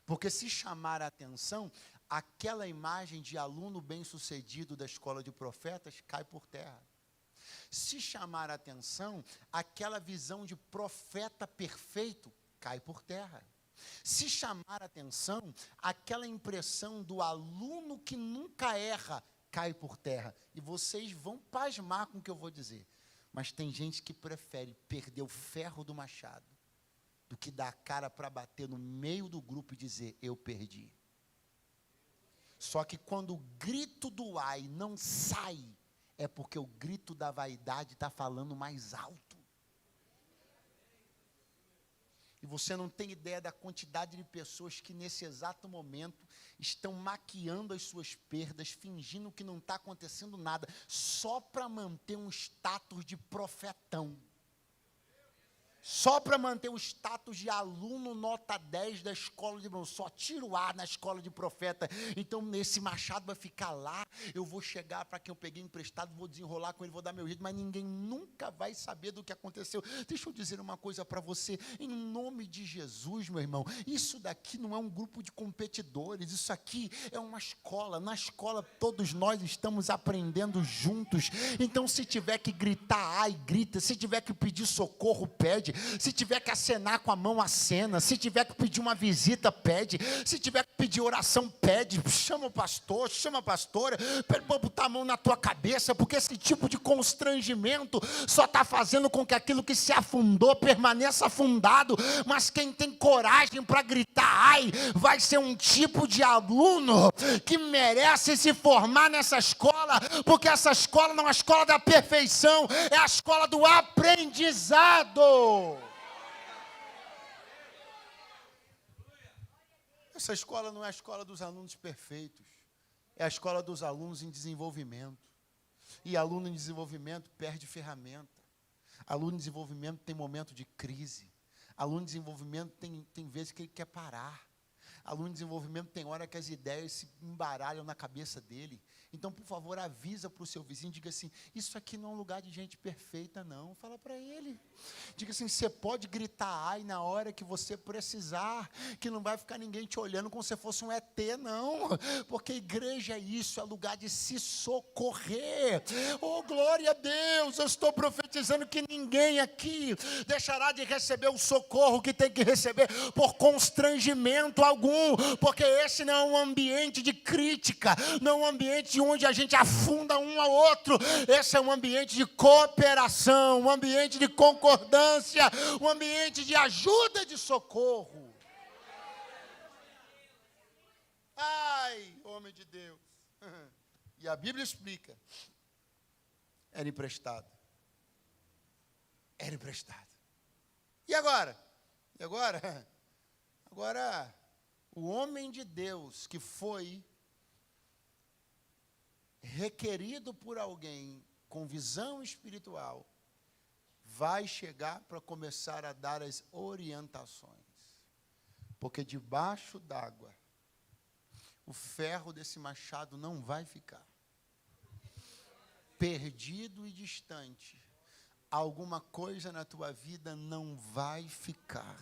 Porque se chamar a atenção, aquela imagem de aluno bem-sucedido da escola de profetas cai por terra. Se chamar a atenção, aquela visão de profeta perfeito cai por terra. Se chamar a atenção, aquela impressão do aluno que nunca erra cai por terra. E vocês vão pasmar com o que eu vou dizer. Mas tem gente que prefere perder o ferro do machado do que dar a cara para bater no meio do grupo e dizer, eu perdi. Só que quando o grito do ai não sai, é porque o grito da vaidade está falando mais alto. E você não tem ideia da quantidade de pessoas que nesse exato momento estão maquiando as suas perdas, fingindo que não está acontecendo nada, só para manter um status de profetão. Só para manter o status de aluno nota 10 da escola de irmão, só tiro A na escola de profeta. Então, esse machado vai ficar lá, eu vou chegar para quem eu peguei emprestado, vou desenrolar com ele, vou dar meu jeito, mas ninguém nunca vai saber do que aconteceu. Deixa eu dizer uma coisa para você, em nome de Jesus, meu irmão, isso daqui não é um grupo de competidores, isso aqui é uma escola. Na escola, todos nós estamos aprendendo juntos. Então, se tiver que gritar, ai, grita. Se tiver que pedir socorro, pede. Se tiver que acenar com a mão, acena. Se tiver que pedir uma visita, pede. Se tiver que pedir oração, pede. Chama o pastor, chama a pastora, para botar a mão na tua cabeça, porque esse tipo de constrangimento só está fazendo com que aquilo que se afundou permaneça afundado. Mas quem tem coragem para gritar, ai, vai ser um tipo de aluno que merece se formar nessa escola, porque essa escola não é a escola da perfeição, é a escola do aprendizado. Essa escola não é a escola dos alunos perfeitos, É a escola dos alunos em desenvolvimento. E aluno em desenvolvimento perde ferramenta. Aluno em desenvolvimento tem momento de crise. Aluno em desenvolvimento tem vezes que ele quer parar. Aluno em desenvolvimento tem hora que as ideias se embaralham na cabeça dele. Então, por favor, avisa para o seu vizinho, diga assim, isso aqui não é um lugar de gente perfeita, não. Fala para ele. Diga assim, você pode gritar ai na hora que você precisar, que não vai ficar ninguém te olhando como se fosse um ET, não. Porque igreja é isso, é lugar de se socorrer. Oh, glória a Deus, eu estou profetizando que ninguém aqui deixará de receber o socorro que tem que receber por constrangimento algum, porque esse não é um ambiente de crítica, não é um ambiente onde a gente afunda um ao outro. Esse é um ambiente de cooperação, um ambiente de concordância, um ambiente de ajuda, de socorro. Ai, homem de Deus. E a Bíblia explica. Era emprestado. Era emprestado. E agora? E agora? Agora, o homem de Deus que foi requerido por alguém com visão espiritual, vai chegar para começar a dar as orientações. Porque debaixo d'água, o ferro desse machado não vai ficar. Perdido e distante, alguma coisa na tua vida não vai ficar.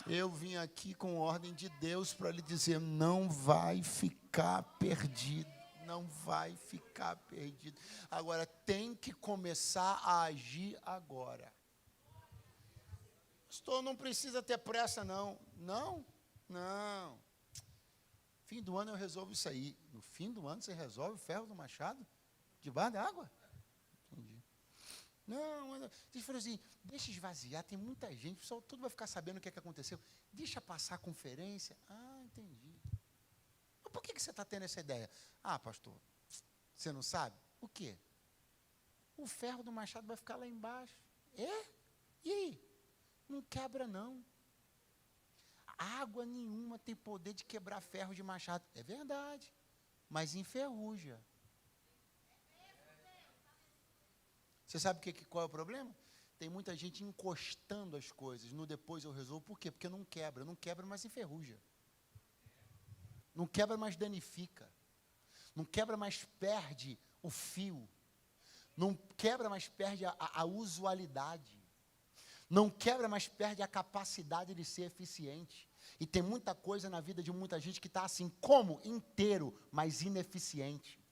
Eu vim aqui com ordem de Deus para lhe dizer, não vai ficar perdido. Não vai ficar perdido. Agora, tem que começar a agir agora. Pastor, não precisa ter pressa, não. Não. Fim do ano eu resolvo isso aí. No fim do ano você resolve o ferro do machado? Debaixo da água? Entendi. Não, deixa eu assim, deixa esvaziar, tem muita gente, o pessoal tudo vai ficar sabendo o que aconteceu. Deixa passar a conferência. Ah, entendi. Por que você está tendo essa ideia? Ah, pastor, você não sabe? O quê? O ferro do machado vai ficar lá embaixo. É? E aí? Não quebra, não. Água nenhuma tem poder de quebrar ferro de machado. É verdade, mas enferruja. Você sabe qual é o problema? Tem muita gente encostando as coisas no depois eu resolvo. Por quê? Porque não quebra, mas enferruja. Não quebra, mas danifica. Não quebra, mas perde o fio. Não quebra, mas perde a usualidade. Não quebra, mas perde a capacidade de ser eficiente. E tem muita coisa na vida de muita gente que está assim, como? Inteiro, mas ineficiente.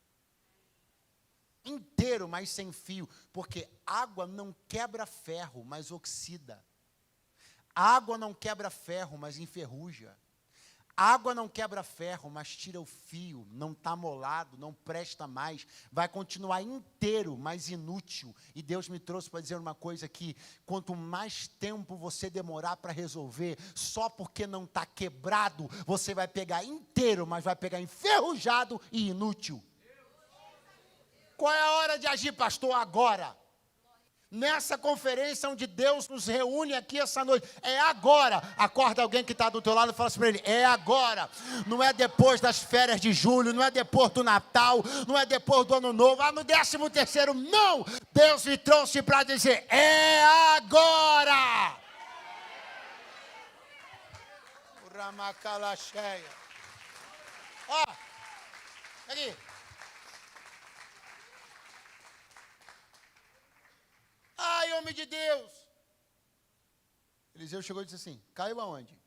Inteiro, mas sem fio. Porque água não quebra ferro, mas oxida. Água não quebra ferro, mas enferruja. Água não quebra ferro, mas tira o fio, não está molado, não presta mais, vai continuar inteiro, mas inútil. E Deus me trouxe para dizer uma coisa aqui, quanto mais tempo você demorar para resolver, só porque não está quebrado, você vai pegar inteiro, mas vai pegar enferrujado e inútil. Qual é a hora de agir, pastor? Agora. Nessa conferência onde Deus nos reúne aqui essa noite, é agora. Acorda alguém que está do teu lado e fala assim para ele, é agora. Não é depois das férias de julho, não é depois do Natal, não é depois do Ano Novo, no 13º, não. Deus me trouxe para dizer, é agora. O Ramacala cheia. Ó, aqui. Ai, homem de Deus. Eliseu chegou e disse assim, caiu aonde?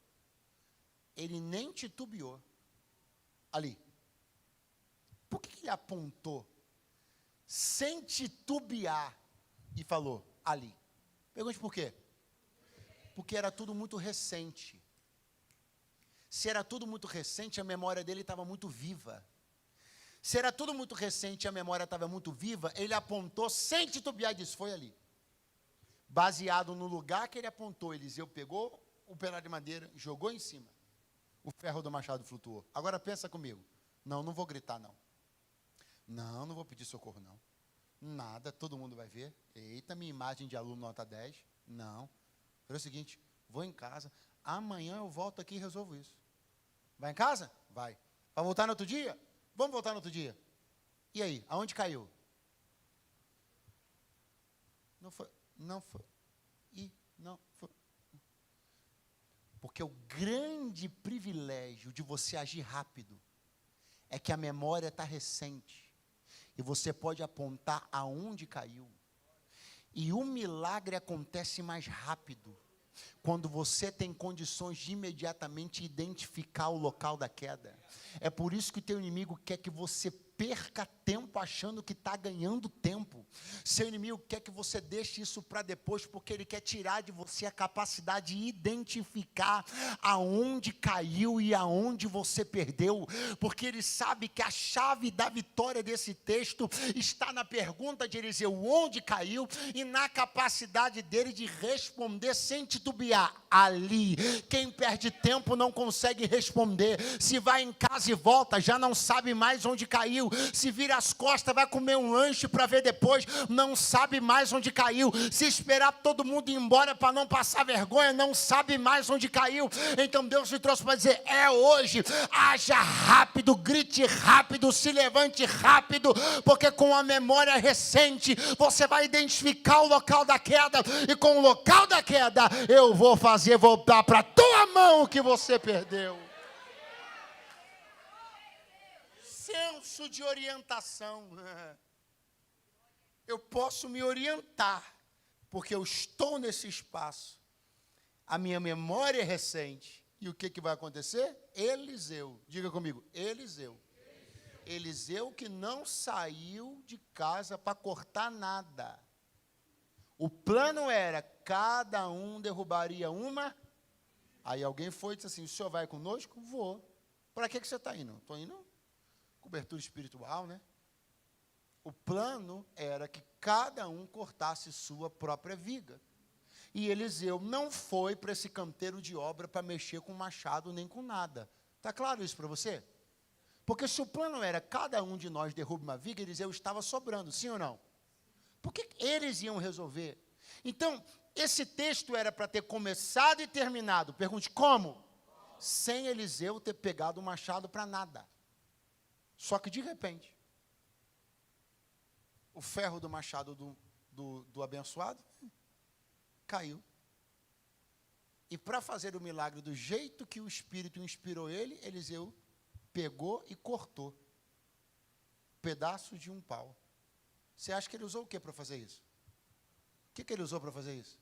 Ele nem titubeou. Ali. Por que ele apontou? Sem titubear. E falou, ali. Pergunte por quê? Porque era tudo muito recente. Se era tudo muito recente, a memória dele estava muito viva. Se era tudo muito recente e a memória estava muito viva, ele apontou sem titubear e disse, foi ali. Baseado no lugar que ele apontou, Eliseu pegou o pedaço de madeira, jogou em cima. O ferro do machado flutuou. Agora pensa comigo. Não vou gritar, não. Não vou pedir socorro, não. Nada, todo mundo vai ver. Eita, minha imagem de aluno nota 10. Não. É o seguinte, vou em casa. Amanhã eu volto aqui e resolvo isso. Vai em casa? Vai. Vai voltar no outro dia? Vamos voltar no outro dia. E aí, aonde caiu? Não foi. Não foi. Porque o grande privilégio de você agir rápido é que a memória está recente. E você pode apontar aonde caiu. E o milagre acontece mais rápido quando você tem condições de imediatamente identificar o local da queda. É por isso que o teu inimigo quer que você perca tempo achando que está ganhando tempo. Seu inimigo quer que você deixe isso para depois, porque ele quer tirar de você a capacidade de identificar aonde caiu e aonde você perdeu, porque ele sabe que a chave da vitória desse texto está na pergunta de Eliseu, onde caiu, e na capacidade dele de responder sem titubear. Ali, quem perde tempo não consegue responder. Se vai em casa e volta, já não sabe mais onde caiu. Se vira as costas, vai comer um lanche para ver depois, não sabe mais onde caiu. Se esperar todo mundo ir embora para não passar vergonha, não sabe mais onde caiu. Então Deus te trouxe para dizer, é hoje. Haja rápido, grite rápido, se levante rápido, porque com a memória recente, você vai identificar o local da queda, e com o local da queda, eu vou fazer voltar para a tua mão o que você perdeu. Senso de orientação. Eu posso me orientar, porque eu estou nesse espaço. A minha memória é recente. E o que vai acontecer? Eliseu. Diga comigo, Eliseu. Eliseu que não saiu de casa para cortar nada. O plano era, cada um derrubaria uma. Aí alguém foi e disse assim, o senhor vai conosco? Vou. Para que você está indo? Estou indo. Cobertura espiritual, né? O plano era que cada um cortasse sua própria viga. E Eliseu não foi para esse canteiro de obra para mexer com machado nem com nada. Está claro isso para você? Porque se o plano era cada um de nós derrube uma viga, Eliseu estava sobrando, sim ou não? Por que eles iam resolver? Então, esse texto era para ter começado e terminado. Pergunte, como? Sem Eliseu ter pegado o machado para nada. Só que de repente, o ferro do machado do abençoado caiu. E para fazer o milagre do jeito que o Espírito inspirou ele, Eliseu pegou e cortou pedaço de um pau. Você acha que ele usou o que para fazer isso? O que ele usou para fazer isso?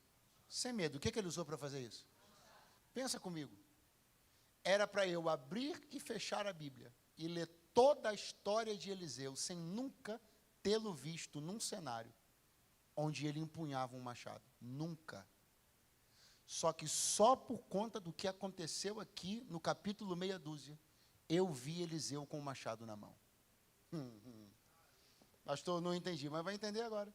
Sem medo, o que ele usou para fazer isso? Pensa comigo. Era para eu abrir e fechar a Bíblia e ler toda a história de Eliseu, sem nunca tê-lo visto num cenário onde ele empunhava um machado. Nunca. Só que só por conta do que aconteceu aqui, no capítulo meia dúzia, eu vi Eliseu com o machado na mão. Pastor, não entendi, mas vai entender agora.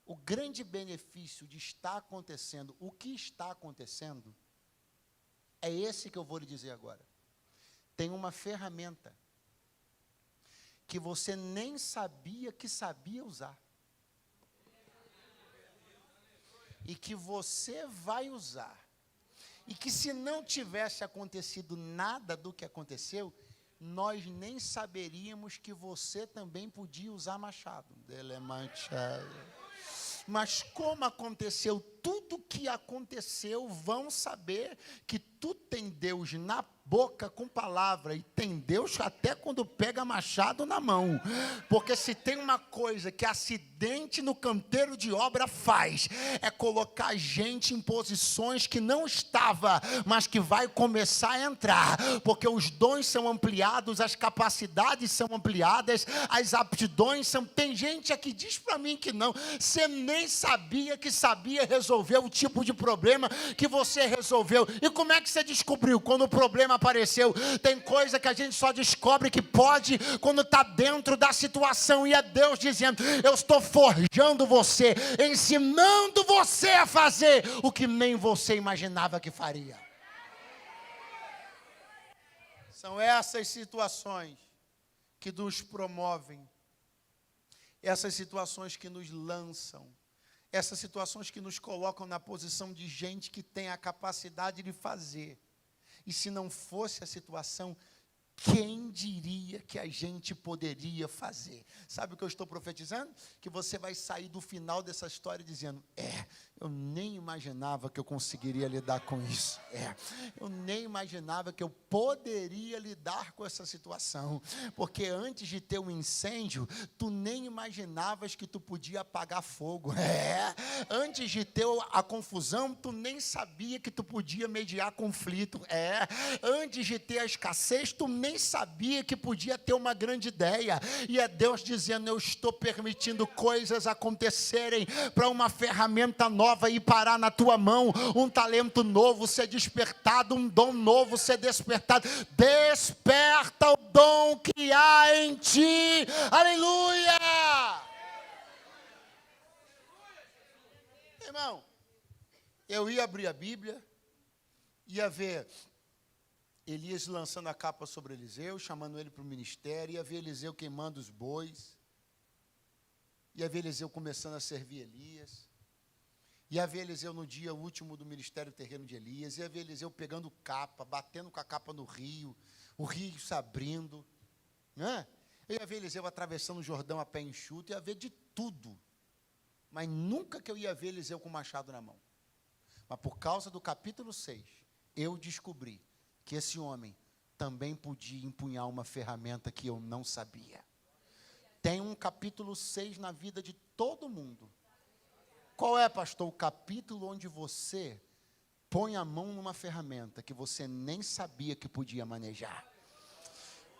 O grande benefício de estar acontecendo, o que está acontecendo, é esse que eu vou lhe dizer agora. Tem uma ferramenta que você nem sabia que sabia usar. E que você vai usar. E que se não tivesse acontecido nada do que aconteceu, nós nem saberíamos que você também podia usar machado. Mas como aconteceu tudo que aconteceu, vão saber que tu tem Deus na boca com palavra, e tem Deus até quando pega machado na mão. Porque se tem uma coisa que acidente no canteiro de obra faz, é colocar gente em posições que não estava, mas que vai começar a entrar. Porque os dons são ampliados, as capacidades são ampliadas, as aptidões são... Tem gente aqui que diz para mim que não. Você nem sabia que sabia resolver o tipo de problema que você resolveu. E como é que você descobriu quando o problema apareceu? Tem coisa que a gente só descobre que pode quando está dentro da situação, e é Deus dizendo, eu estou forjando você, ensinando você a fazer o que nem você imaginava que faria. São essas situações que nos promovem, essas situações que nos lançam, essas situações que nos colocam na posição de gente que tem a capacidade de fazer. E se não fosse a situação, Quem diria que a gente poderia fazer? Sabe o que eu estou profetizando? Que você vai sair do final dessa história dizendo, eu nem imaginava que eu conseguiria lidar com isso. Eu nem imaginava que eu poderia lidar com essa situação. Porque antes de ter um incêndio, tu nem imaginavas que tu podia apagar fogo. Antes de ter a confusão, tu nem sabia que tu podia mediar conflito. Antes de ter a escassez, tu nem sabia que podia ter uma grande ideia. E é Deus dizendo, eu estou permitindo coisas acontecerem para uma ferramenta nova ir parar na tua mão, um talento novo ser despertado, um dom novo ser despertado. Desperta o dom que há em ti. Aleluia! Irmão, eu ia abrir a Bíblia, ia ver Elias lançando a capa sobre Eliseu, chamando ele para o ministério, ia ver Eliseu queimando os bois, ia ver Eliseu começando a servir Elias, ia ver Eliseu no dia último do ministério terreno de Elias, ia ver Eliseu pegando capa, batendo com a capa no rio, o rio se abrindo, né? Eu ia ver Eliseu atravessando o Jordão a pé enxuto, ia ver de tudo, mas nunca que eu ia ver Eliseu com o machado na mão. Mas por causa do capítulo 6, eu descobri que esse homem também podia empunhar uma ferramenta que eu não sabia. Tem um capítulo 6 na vida de todo mundo. Qual é, pastor? O capítulo onde você põe a mão numa ferramenta que você nem sabia que podia manejar.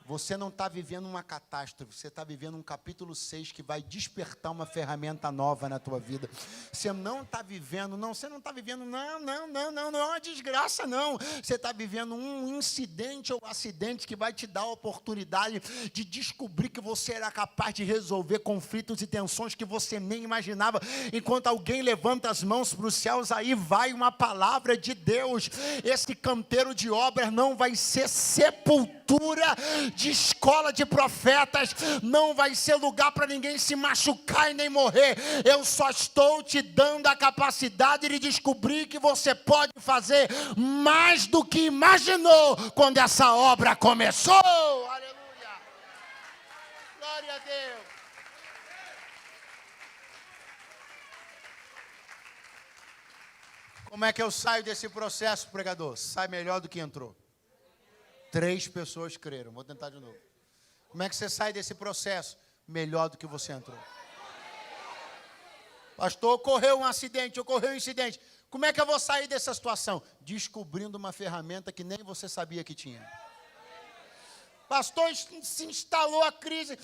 Você não está vivendo uma catástrofe, você está vivendo um capítulo 6 que vai despertar uma ferramenta nova na tua vida. Você não está vivendo, não é uma desgraça, não. Você está vivendo um incidente ou acidente que vai te dar a oportunidade de descobrir que você era capaz de resolver conflitos e tensões que você nem imaginava. Enquanto alguém levanta as mãos para os céus, aí vai uma palavra de Deus. Esse canteiro de obras não vai ser sepultura de escola de profetas, não vai ser lugar para ninguém se machucar e nem morrer. Eu só estou te dando a capacidade de descobrir que você pode fazer mais do que imaginou quando essa obra começou. Aleluia! Glória a Deus! Como é que eu saio desse processo, pregador? Sai melhor do que entrou. 3 pessoas creram. Vou tentar de novo. Como é que você sai desse processo? Melhor do que você entrou. Pastor, ocorreu um acidente, ocorreu um incidente. Como é que eu vou sair dessa situação? Descobrindo uma ferramenta que nem você sabia que tinha. Pastor, se instalou a crise.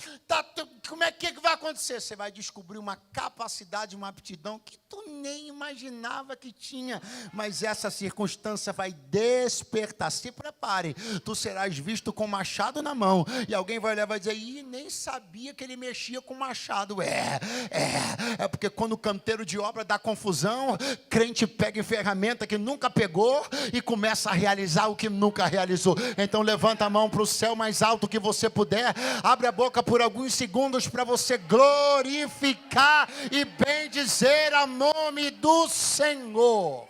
Como é que vai acontecer? Você vai descobrir uma capacidade, uma aptidão que tu nem imaginava que tinha. Mas essa circunstância vai despertar. Se prepare. Tu serás visto com machado na mão. E alguém vai olhar e vai dizer, nem sabia que ele mexia com machado. É porque quando o canteiro de obra dá confusão, crente pega em ferramenta que nunca pegou e começa a realizar o que nunca realizou. Então levanta a mão para o céu mais alto que você puder, abre a boca por alguns segundos para você glorificar e bendizer o nome do Senhor.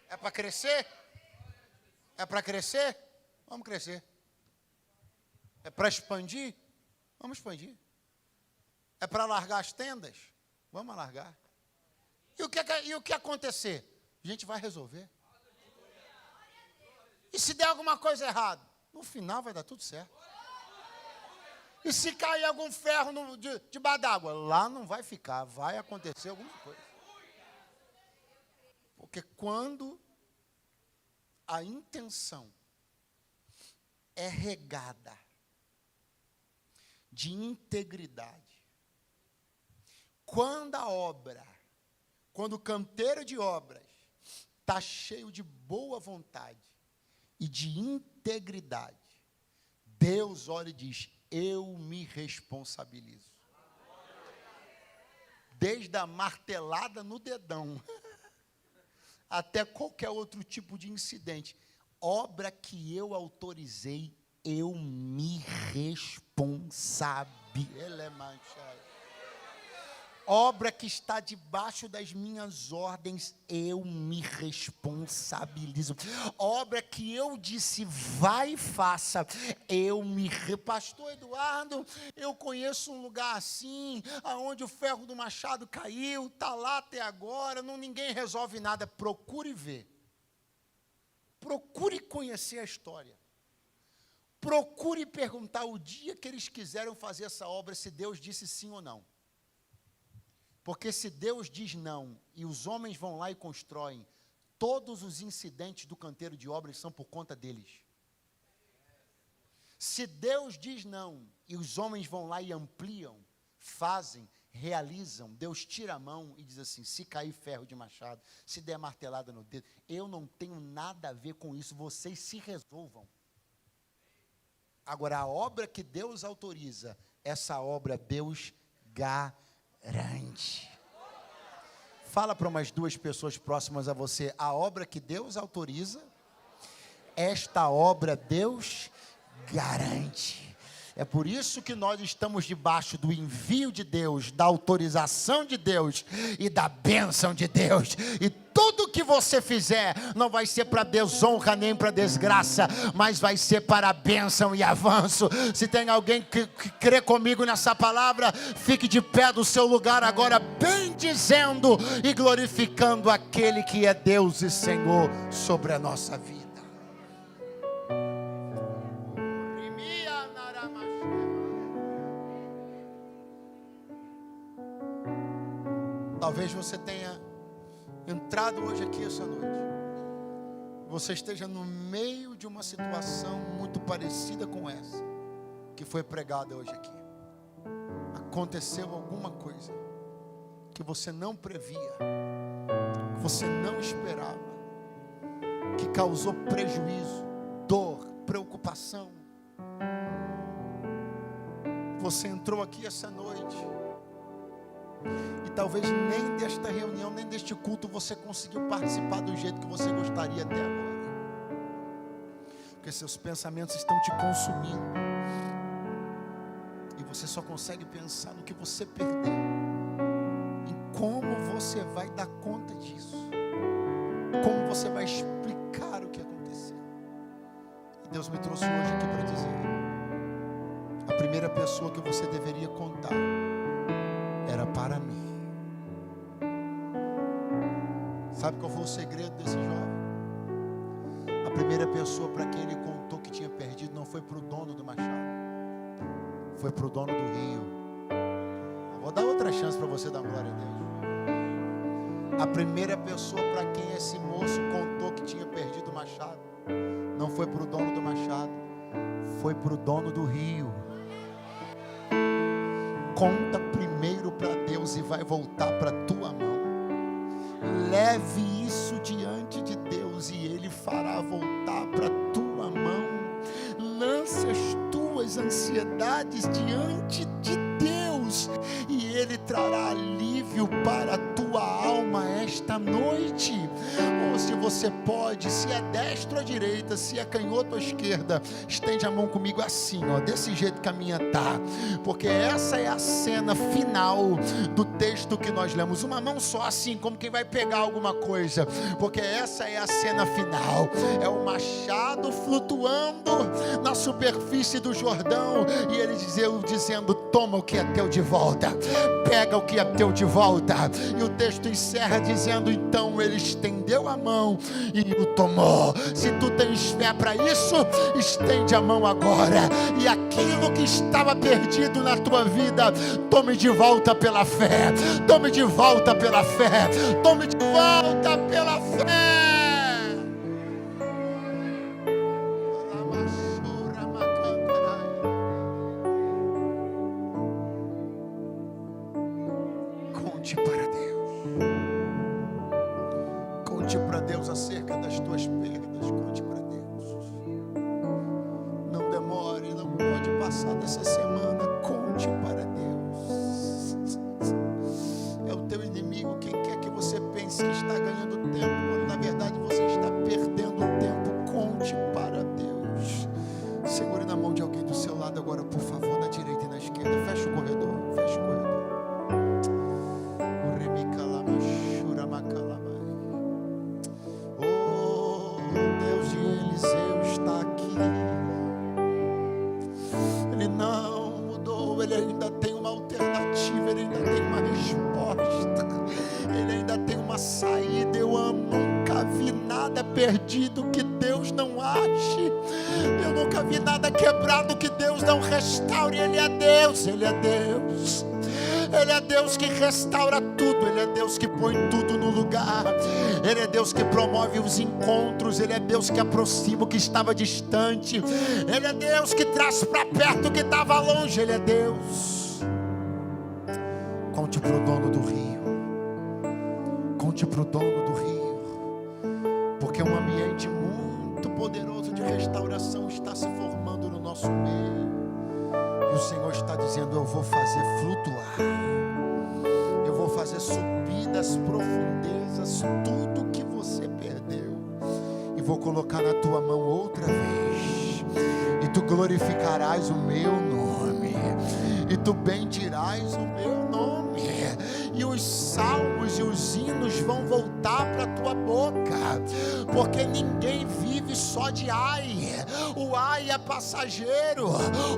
É para crescer? É para crescer? Vamos crescer. É para expandir? Vamos expandir. É para largar as tendas? Vamos largar. E o que acontecer? A gente vai resolver. E se der alguma coisa errada? No final vai dar tudo certo. E se cair algum ferro debaixo d'água? Lá não vai ficar, vai acontecer alguma coisa. Porque quando a intenção é regada de integridade, quando o canteiro de obras está cheio de boa vontade e de integridade, Deus olha e diz, eu me responsabilizo. Desde a martelada no dedão, até qualquer outro tipo de incidente, obra que eu autorizei, eu me responsabilizo. obra que está debaixo das minhas ordens, eu me responsabilizo. Obra que eu disse, vai e faça, Pastor Eduardo, eu conheço um lugar assim, aonde o ferro do machado caiu, está lá até agora, ninguém resolve nada. Procure ver. Procure conhecer a história. Procure perguntar o dia que eles quiseram fazer essa obra, se Deus disse sim ou não. Porque se Deus diz não, e os homens vão lá e constroem, todos os incidentes do canteiro de obras são por conta deles. Se Deus diz não, e os homens vão lá e ampliam, fazem, realizam, Deus tira a mão e diz assim, se cair ferro de machado, se der martelada no dedo, eu não tenho nada a ver com isso, vocês se resolvam. Agora, a obra que Deus autoriza, essa obra Deus garante. Fala para umas 2 pessoas próximas a você, a obra que Deus autoriza, esta obra Deus garante. É por isso que nós estamos debaixo do envio de Deus, da autorização de Deus e da bênção de Deus. E tudo que você fizer não vai ser para desonra nem para desgraça, mas vai ser para a bênção e avanço. Se tem alguém que crê comigo nessa palavra, fique de pé do seu lugar agora, bendizendo e glorificando aquele que é Deus e Senhor sobre a nossa vida. Talvez você tenha entrado hoje aqui essa noite, você esteja no meio de uma situação muito parecida com essa que foi pregada hoje aqui. Aconteceu alguma coisa que você não previa, que você não esperava, que causou prejuízo, dor, preocupação. Você entrou aqui essa noite e talvez nem desta reunião, nem deste culto você conseguiu participar do jeito que você gostaria até agora, porque seus pensamentos estão te consumindo e você só consegue pensar no que você perdeu, em como você vai dar conta disso, como você vai explicar o que aconteceu. E Deus me trouxe hoje aqui para dizer, a primeira pessoa que você deveria contar era para mim. Sabe qual foi o segredo desse jovem? A primeira pessoa para quem ele contou que tinha perdido não foi para o dono do machado, foi para o dono do rio. Eu vou dar outra chance para você dar glória a Deus. A primeira pessoa para quem esse moço contou que tinha perdido o machado não foi para o dono do machado, foi para o dono do rio. Conta primeiro para Deus e vai voltar para a tua mão. Leve isso diante de Deus e Ele fará voltar para a tua mão. Lance as tuas ansiedades diante de Deus e Ele trará alívio para a tua alma esta noite. Ou se você pode, se é destro ou direita, se é canhoto ou esquerda, estende a mão comigo assim, ó, desse jeito que a minha tá, porque essa é a cena final do texto que nós lemos. Uma mão só assim, como quem vai pegar alguma coisa, porque essa é a cena final. É o machado flutuando na superfície do Jordão e ele dizendo, toma o que é teu de volta, pega o que é teu de volta. E o texto encerra dizendo, então ele estendeu a mão e o tomou. Se tu tens fé para isso, estende a mão agora, e aquilo que estava perdido na tua vida, tome de volta pela fé, tome de volta pela fé, tome de volta pela fé. Conte para Deus. Conte para Deus acerca das tuas perdas. Conte para Deus. Não demore, não pode passar dessa semana. Conte para Deus. É o teu inimigo quem quer que você pense que está ganhando tempo, quando na verdade você está perdendo tempo. Conte para Deus. Segure na mão de alguém do seu lado agora, por favor, na direita e na esquerda. Fecha o corredor, fecha o corredor. perdido que Deus não ache. Eu nunca vi nada quebrado que Deus não restaure. Ele é Deus, Ele é Deus. Ele é Deus que restaura tudo. Ele é Deus que põe tudo no lugar. Ele é Deus que promove os encontros. Ele é Deus que aproxima o que estava distante. Ele é Deus que traz para perto o que estava longe. Ele é Deus. Conte para o dono do rio. Conte para o dono do rio. Porque um ambiente muito poderoso de restauração está se formando no nosso meio. E o Senhor está dizendo: eu vou fazer flutuar, eu vou fazer subir das profundezas tudo que você perdeu, e vou colocar na tua mão outra vez, e tu glorificarás o meu nome, e tu bendirás o meu nome, e os salmos e os hinos vão voltar para a tua boca, porque ninguém vive só de ai. O ai é passageiro.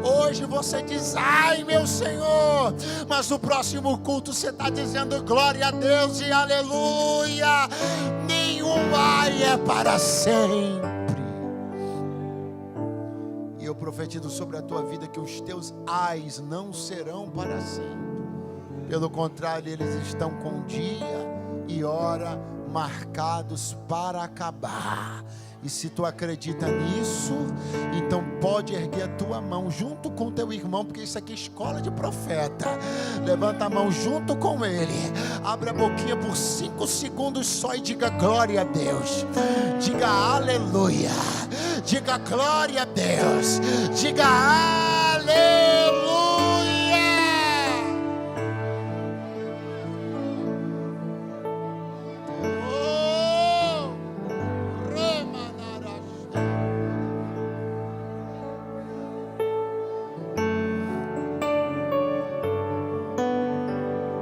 Hoje você diz ai, meu Senhor, mas no próximo culto você está dizendo glória a Deus e aleluia. Nenhum ai é para sempre. E eu profetizo sobre a tua vida que os teus ais não serão para sempre. Pelo contrário, eles estão com dia e hora marcados para acabar. E se tu acredita nisso, então pode erguer a tua mão junto com teu irmão, porque isso aqui é escola de profeta. Levanta a mão junto com ele, abre a boquinha por 5 segundos só e diga glória a Deus, diga aleluia, diga glória a Deus, diga aleluia.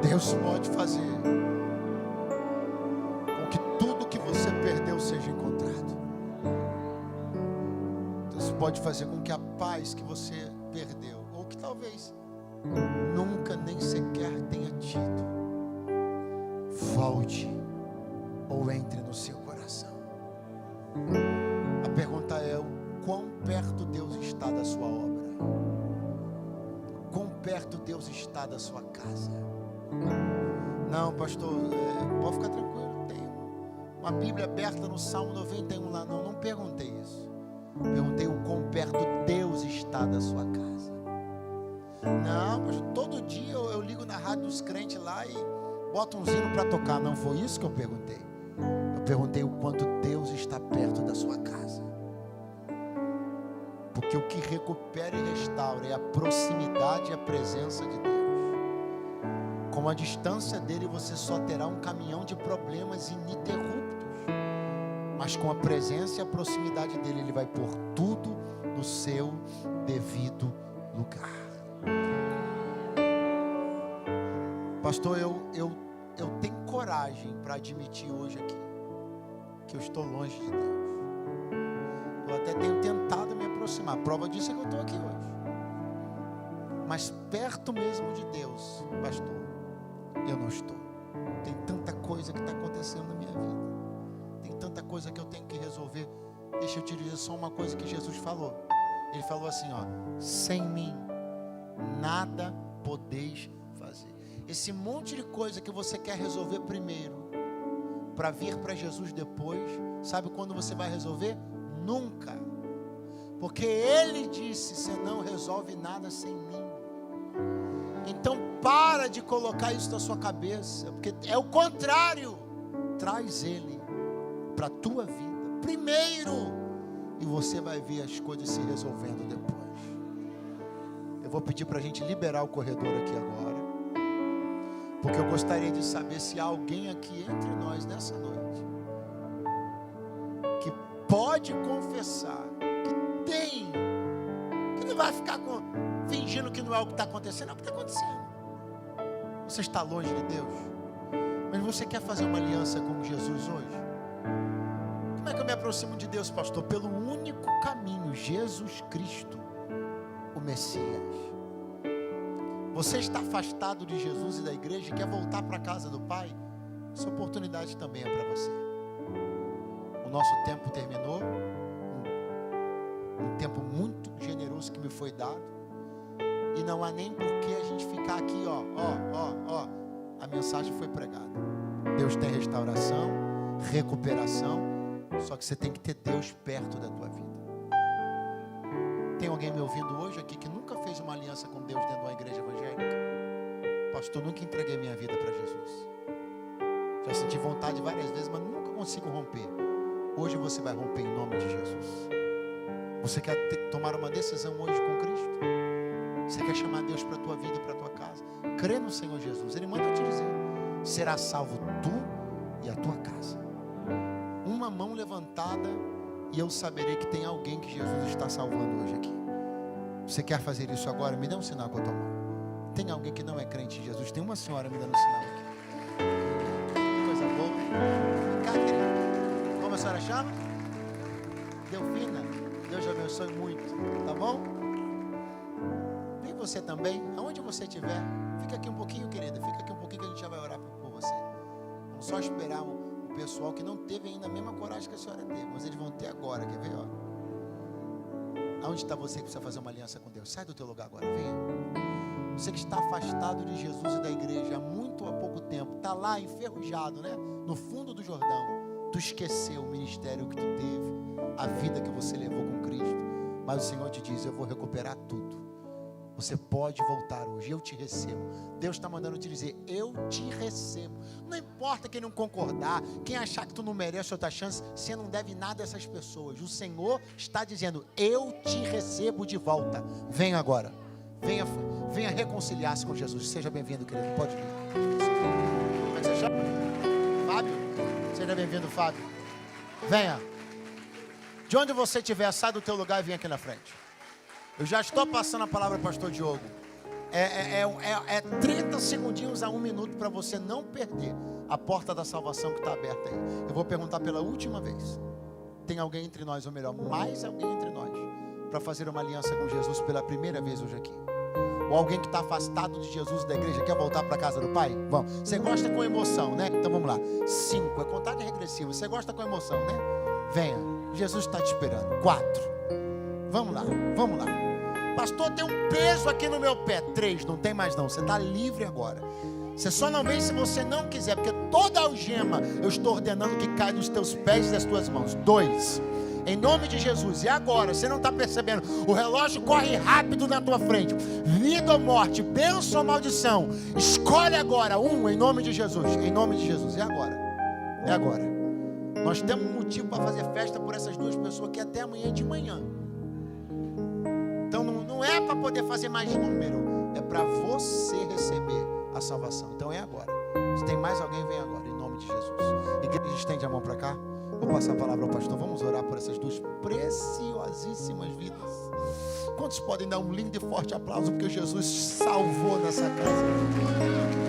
Deus pode fazer com que tudo que você perdeu seja encontrado. Deus pode fazer com que a paz que você perdeu, ou que talvez nunca nem sequer tenha tido, volte ou entre no seu coração. A pergunta é: o quão perto Deus está da sua obra? Quão perto Deus está da sua casa? Não, pastor, pode ficar tranquilo, tem uma Bíblia aberta no Salmo 91 lá. Não perguntei isso. Perguntei o quão perto Deus está da sua casa. Não, pastor, todo dia eu ligo na rádio dos crentes lá e boto um hino para tocar. Não foi isso que eu perguntei. Eu perguntei o quanto Deus está perto da sua casa. Porque o que recupera e restaura é a proximidade e a presença de Deus. Com a distância dele você só terá um caminhão de problemas ininterruptos, mas com a presença e a proximidade dele, ele vai pôr tudo no seu devido lugar. Pastor, eu tenho coragem para admitir hoje aqui que eu estou longe de Deus. Eu até tenho tentado me aproximar. A prova disso é que eu estou aqui hoje. Mas perto mesmo de Deus, pastor, eu não estou. Tem tanta coisa que está acontecendo na minha vida. Tem tanta coisa que eu tenho que resolver. Deixa eu te dizer só uma coisa que Jesus falou. Ele falou assim, ó: sem mim nada podeis fazer. Esse monte de coisa que você quer resolver primeiro, para vir para Jesus depois, sabe quando você vai resolver? Nunca. Porque Ele disse: você não resolve nada sem mim. Então para de colocar isso na sua cabeça, porque é o contrário. Traz Ele para a tua vida primeiro, e você vai ver as coisas se resolvendo depois. Eu vou pedir para a gente liberar o corredor aqui agora, porque eu gostaria de saber se há alguém aqui entre nós nessa noite que pode confessar que tem, que não vai ficar fingindo que não é o que está acontecendo. É o que está acontecendo. Você está longe de Deus, mas você quer fazer uma aliança com Jesus hoje? Como é que eu me aproximo de Deus, pastor? Pelo único caminho, Jesus Cristo, o Messias. Você está afastado de Jesus e da igreja e quer voltar para a casa do Pai? Essa oportunidade também é para você. O nosso tempo terminou. Um tempo muito generoso que me foi dado. E não há nem por que a gente ficar aqui, ó. A mensagem foi pregada. Deus tem restauração, recuperação. Só que você tem que ter Deus perto da tua vida. Tem alguém me ouvindo hoje aqui que nunca fez uma aliança com Deus dentro de uma igreja evangélica? Pastor, nunca entreguei minha vida para Jesus. Já senti vontade várias vezes, mas nunca consigo romper. Hoje você vai romper em nome de Jesus. Você quer tomar uma decisão hoje com Cristo? Você quer chamar Deus para a tua vida e para a tua casa? Crê no Senhor Jesus. Ele manda te dizer: será salvo tu e a tua casa. Uma mão levantada e eu saberei que tem alguém que Jesus está salvando hoje aqui. Você quer fazer isso agora? Me dê um sinal com a tua mão. Tem alguém que não é crente em Jesus? Tem uma senhora me dando um sinal aqui. Que coisa boa. Cá, querida. Como a senhora chama? Delfina. Deus te abençoe muito. Tá bom? Vem você também. Aonde você estiver. Fica aqui um pouquinho, querida. Fica aqui um pouquinho que a gente já vai orar por você. Vamos só esperar o pessoal que não teve ainda a mesma coragem que a senhora teve. Mas eles vão ter agora. Quer ver? Ó. Aonde está você que precisa fazer uma aliança com Deus? Sai do teu lugar agora. Venha. Você que está afastado de Jesus e da igreja há muito ou há pouco tempo, está lá enferrujado, né? No fundo do Jordão. Tu esqueceu o ministério que tu teve, a vida que você levou com Cristo. Mas o Senhor te diz: eu vou recuperar tudo. Você pode voltar hoje, eu te recebo. Deus está mandando te dizer: eu te recebo. Não importa quem não concordar, quem achar que tu não merece outra chance, você não deve nada a essas pessoas. O Senhor está dizendo: eu te recebo de volta. Venha agora. Venha reconciliar-se com Jesus. Seja bem-vindo, querido. Pode vir. Como é que você chama? Fábio? Seja bem-vindo, Fábio. Venha. De onde você estiver, sai do teu lugar e vem aqui na frente. Eu já estou passando a palavra ao pastor Diogo. É 30 segundinhos a 1 minuto para você não perder a porta da salvação que está aberta aí. Eu vou perguntar pela última vez. Tem alguém entre nós, ou melhor, mais alguém entre nós, para fazer uma aliança com Jesus pela primeira vez hoje aqui? Ou alguém que está afastado de Jesus da igreja, quer voltar para a casa do Pai? Vamos. Você gosta com emoção, né? Então vamos lá. 5, é contagem regressiva. Você gosta com emoção, né? Venha, Jesus está te esperando. 4, vamos lá. Pastor, tem um peso aqui no meu pé. 3, não tem mais não, você está livre agora. Você só não vem se você não quiser, porque toda algema eu estou ordenando que caia dos teus pés e das tuas mãos. 2, em nome de Jesus. E agora, você não está percebendo, o relógio corre rápido na tua frente. Vida ou morte, bênção ou maldição, escolhe agora. 1, em nome de Jesus. Em nome de Jesus. E agora? É agora. Nós temos um motivo para fazer festa por essas duas pessoas aqui até amanhã de manhã. Então não é para poder fazer mais número, é para você receber a salvação. Então é agora. Se tem mais alguém, vem agora, em nome de Jesus. Igreja, estende a mão para cá. Vou passar a palavra ao pastor. Vamos orar por essas duas preciosíssimas vidas. Quantos podem dar um lindo e forte aplauso, porque Jesus salvou nessa casa?